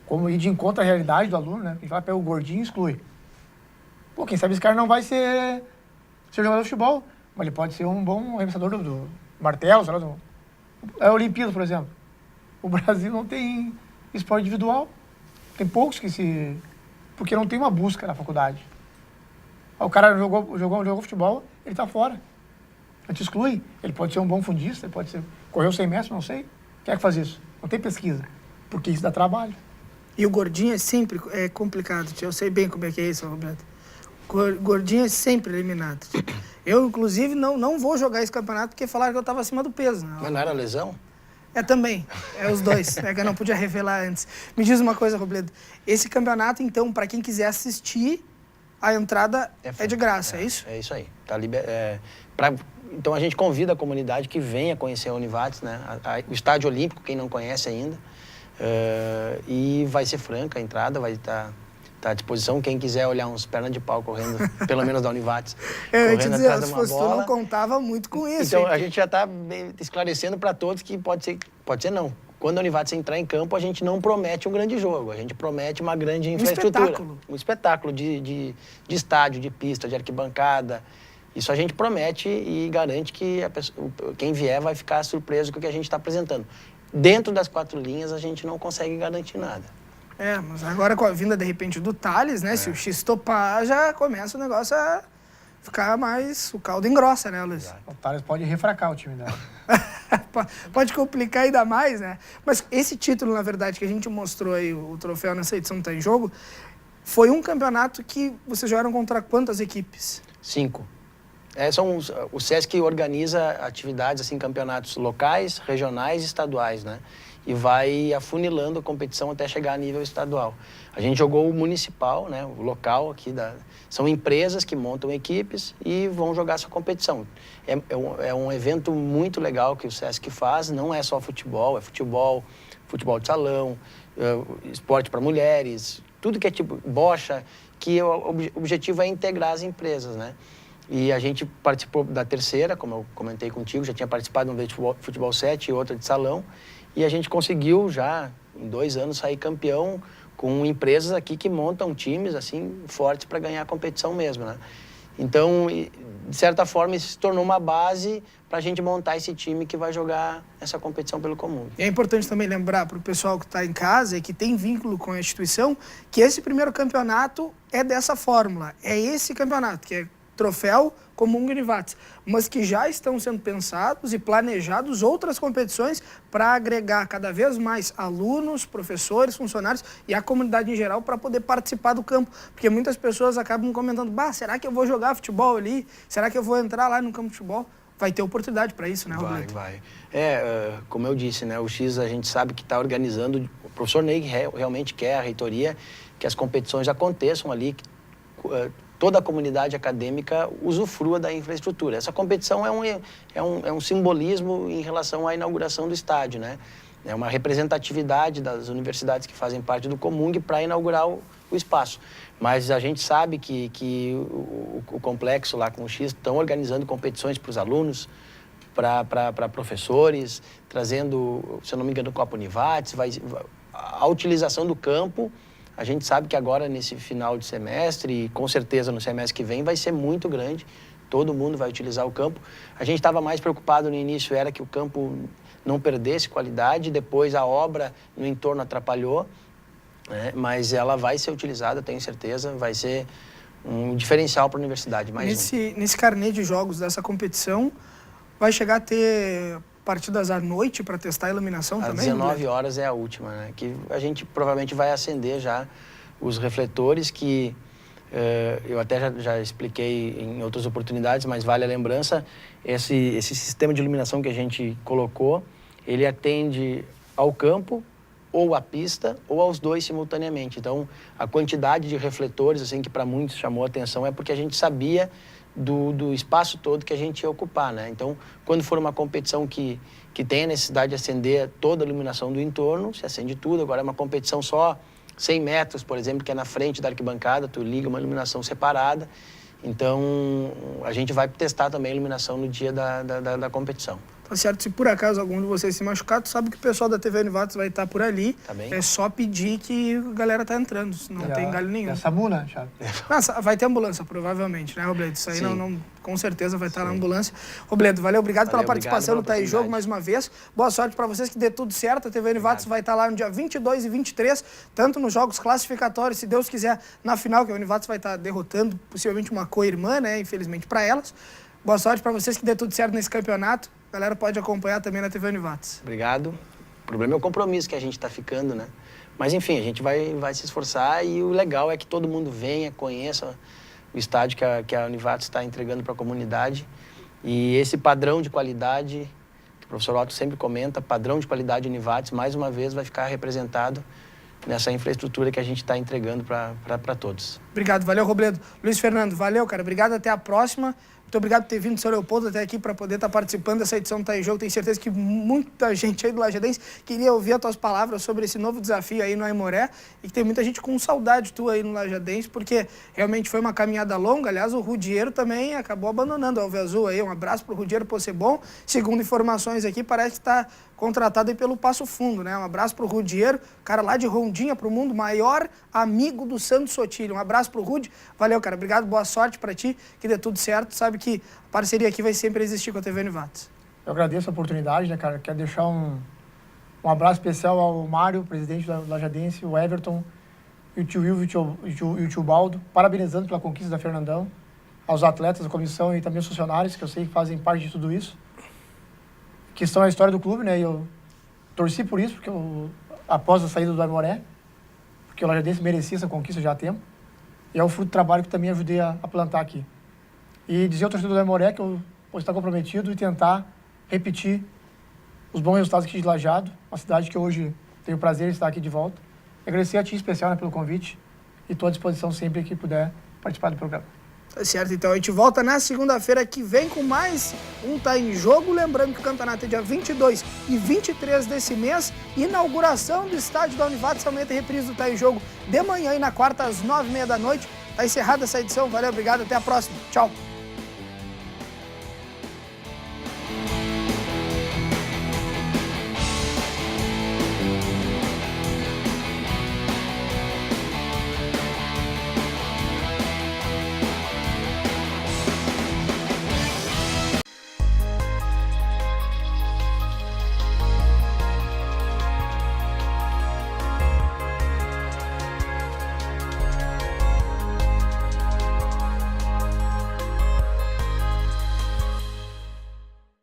Speaker 3: como ir de encontro à realidade do aluno, né? Ele vai pegar o gordinho e exclui. Pô, quem sabe esse cara não vai ser jogador de futebol, mas ele pode ser um bom arremessador do martelo, sei lá, a Olimpíada, por exemplo. O Brasil não tem esporte individual. Tem poucos porque não tem uma busca na faculdade. O cara jogou futebol, ele está fora. A gente exclui. Ele pode ser um bom fundista, ele pode ser... Correu 100 metros, não sei. Quem é que faz isso? Não tem pesquisa. Porque isso dá trabalho.
Speaker 1: E o gordinho é sempre complicado, tio. Eu sei bem como é que é isso, Roberto. Gordinho é sempre eliminado, tio. Eu, inclusive, não vou jogar esse campeonato porque falaram que eu estava acima do peso. Não.
Speaker 2: Mas não era lesão?
Speaker 1: Também. Os dois. Que eu não podia revelar antes. Me diz uma coisa, Robledo. Esse campeonato, então, para quem quiser assistir, a entrada é de graça, é isso?
Speaker 2: É isso aí. Tá então a gente convida a comunidade que venha conhecer a Univates, né? O Estádio Olímpico, quem não conhece ainda. E vai ser franca a entrada, vai estar à disposição. Quem quiser olhar uns pernas de pau correndo, pelo menos da Univates, correndo atrás de uma bola.
Speaker 1: Tu não contava muito com isso.
Speaker 2: Então, a gente já está esclarecendo para todos que pode ser não. Quando a Univates entrar em campo, a gente não promete um grande jogo, a gente promete uma grande infraestrutura. Um espetáculo de estádio, de pista, de arquibancada. Isso a gente promete e garante que quem vier vai ficar surpreso com o que a gente está apresentando. Dentro das 4 linhas, a gente não consegue garantir nada.
Speaker 1: Mas agora com a vinda, de repente, do Thales, né? Se o X topar, já começa o negócio a ficar mais... O caldo engrossa, né, Luiz?
Speaker 3: O Thales pode refracar o time dela.
Speaker 1: Pode complicar ainda mais, né? Mas esse título, na verdade, que a gente mostrou aí, o troféu nessa edição do Tá em Jogo, foi um campeonato que vocês jogaram contra quantas equipes?
Speaker 2: 5. O SESC organiza atividades, assim, campeonatos locais, regionais e estaduais, né? E vai afunilando a competição até chegar a nível estadual. A gente jogou o municipal, né? O local aqui são empresas que montam equipes e vão jogar essa competição. É um evento muito legal que o SESC faz, não é só futebol, é futebol de salão, esporte para mulheres, tudo que é tipo bocha, que o objetivo é integrar as empresas, né? E a gente participou da terceira, como eu comentei contigo, já tinha participado de um futebol 7 e outra de salão. E a gente conseguiu já, em 2 anos, sair campeão com empresas aqui que montam times assim fortes para ganhar a competição mesmo, né? Então, de certa forma, isso se tornou uma base para a gente montar esse time que vai jogar essa competição pelo comum.
Speaker 1: E é importante também lembrar para o pessoal que está em casa e que tem vínculo com a instituição que esse primeiro campeonato é dessa fórmula. É esse campeonato, que é troféu comum Univates, mas que já estão sendo pensados e planejados outras competições para agregar cada vez mais alunos, professores, funcionários e a comunidade em geral para poder participar do campo. Porque muitas pessoas acabam comentando, será que eu vou jogar futebol ali? Será que eu vou entrar lá no campo de futebol? Vai ter oportunidade para isso, né, Robledo?
Speaker 2: Vai. Como eu disse, né, o X a gente sabe que está organizando, o professor Ney realmente quer, a reitoria, que as competições aconteçam ali, toda a comunidade acadêmica usufrua da infraestrutura. Essa competição é um simbolismo em relação à inauguração do estádio, né? É uma representatividade das universidades que fazem parte do Comung para inaugurar o espaço. Mas a gente sabe que o complexo lá com o X estão organizando competições para os alunos, para professores, trazendo, se eu não me engano, o Copa Univates, a utilização do campo. A gente sabe que agora, nesse final de semestre, e com certeza no semestre que vem, vai ser muito grande. Todo mundo vai utilizar o campo. A gente estava mais preocupado no início, era que o campo não perdesse qualidade, depois a obra no entorno atrapalhou, né? Mas ela vai ser utilizada, tenho certeza, vai ser um diferencial para a universidade.
Speaker 1: Nesse carnê de jogos dessa competição, vai chegar a ter partidas à noite para testar a iluminação também?
Speaker 2: Às 19 horas é a última, né? Que a gente provavelmente vai acender já os refletores que eu até já expliquei em outras oportunidades, mas vale a lembrança, esse sistema de iluminação que a gente colocou, ele atende ao campo, ou à pista, ou aos dois simultaneamente. Então, a quantidade de refletores, assim, que para muitos chamou a atenção, é porque a gente sabia do espaço todo que a gente ia ocupar, né? Então, quando for uma competição que tem a necessidade de acender toda a iluminação do entorno, se acende tudo. Agora é uma competição só 100 metros, por exemplo, que é na frente da arquibancada, tu liga uma iluminação separada. Então, a gente vai testar também a iluminação no dia da competição.
Speaker 1: Tá certo, se por acaso algum de vocês se machucar, tu sabe que o pessoal da TV Univates vai estar por ali.
Speaker 2: Tá bem.
Speaker 1: É só pedir que a galera tá entrando, não tem galho nenhum.
Speaker 3: É a SAMU, né, Thiago?
Speaker 1: Vai ter ambulância, provavelmente, né, Robledo? Isso aí não, com certeza vai estar na ambulância. Robledo, valeu, obrigado pela participação no Tá em Jogo mais uma vez. Boa sorte para vocês, que dê tudo certo. A TV Univates vai estar lá no dia 22 e 23, tanto nos jogos classificatórios, se Deus quiser, na final, que a Univates vai estar derrotando possivelmente uma co-irmã, né, infelizmente para elas. Boa sorte para vocês, que dê tudo certo nesse campeonato. A galera pode acompanhar também na TV Univates.
Speaker 2: Obrigado. O problema é o compromisso que a gente está ficando, né? Mas, enfim, a gente vai se esforçar, e o legal é que todo mundo venha, conheça o estádio que a Univates está entregando para a comunidade. E esse padrão de qualidade, que o professor Otto sempre comenta, padrão de qualidade Univates, mais uma vez vai ficar representado nessa infraestrutura que a gente está entregando para todos.
Speaker 1: Obrigado, valeu, Robledo. Luiz Fernando, valeu, cara. Obrigado, até a próxima. Muito obrigado por ter vindo, São Leopoldo, até aqui para poder estar participando dessa edição do Tá em Jogo. Tenho certeza que muita gente aí do Lajadense queria ouvir as tuas palavras sobre esse novo desafio aí no Aimoré, e que tem muita gente com saudade tua aí no Lajadense, porque realmente foi uma caminhada longa. Aliás, o Rudiero também acabou abandonando o Alve Azul aí. Um abraço pro Rudiero Possebon. Segundo informações aqui, parece que está contratado aí pelo Passo Fundo, né? Um abraço pro Rudiero, cara lá de Rondinha pro mundo, maior amigo do Santos Sotilho. Um abraço pro Rudi. Valeu, cara. Obrigado, boa sorte para ti, que dê tudo certo. Sabe que a parceria aqui vai sempre existir com a TV Univates.
Speaker 3: Eu agradeço a oportunidade, né, cara? Quero deixar um abraço especial ao Mário, presidente do Lajadense, o Everton, e o tio Will e o tio Baldo, parabenizando pela conquista da Fernandão, aos atletas da comissão e também aos funcionários, que eu sei que fazem parte de tudo isso, que estão na história do clube, né? E eu torci por isso, porque após a saída do Aimoré, porque o Lajadense merecia essa conquista já há tempo, e é o fruto do trabalho que também ajudei a plantar aqui. E dizer ao torcedor do Aimoré que eu vou estar comprometido e tentar repetir os bons resultados aqui de Lajeado, uma cidade que hoje tenho o prazer de estar aqui de volta. E agradecer a ti em especial, né, pelo convite, e estou à disposição sempre que puder participar do programa.
Speaker 1: Tá certo, então a gente volta na segunda-feira que vem com mais um Tá em Jogo. Lembrando que o campeonato é dia 22 e 23 desse mês. Inauguração do estádio da Univates, amanhã tem reprise do Tá em Jogo de manhã e na quarta às 9h30 da noite. Tá encerrada essa edição, valeu, obrigado, até a próxima, tchau.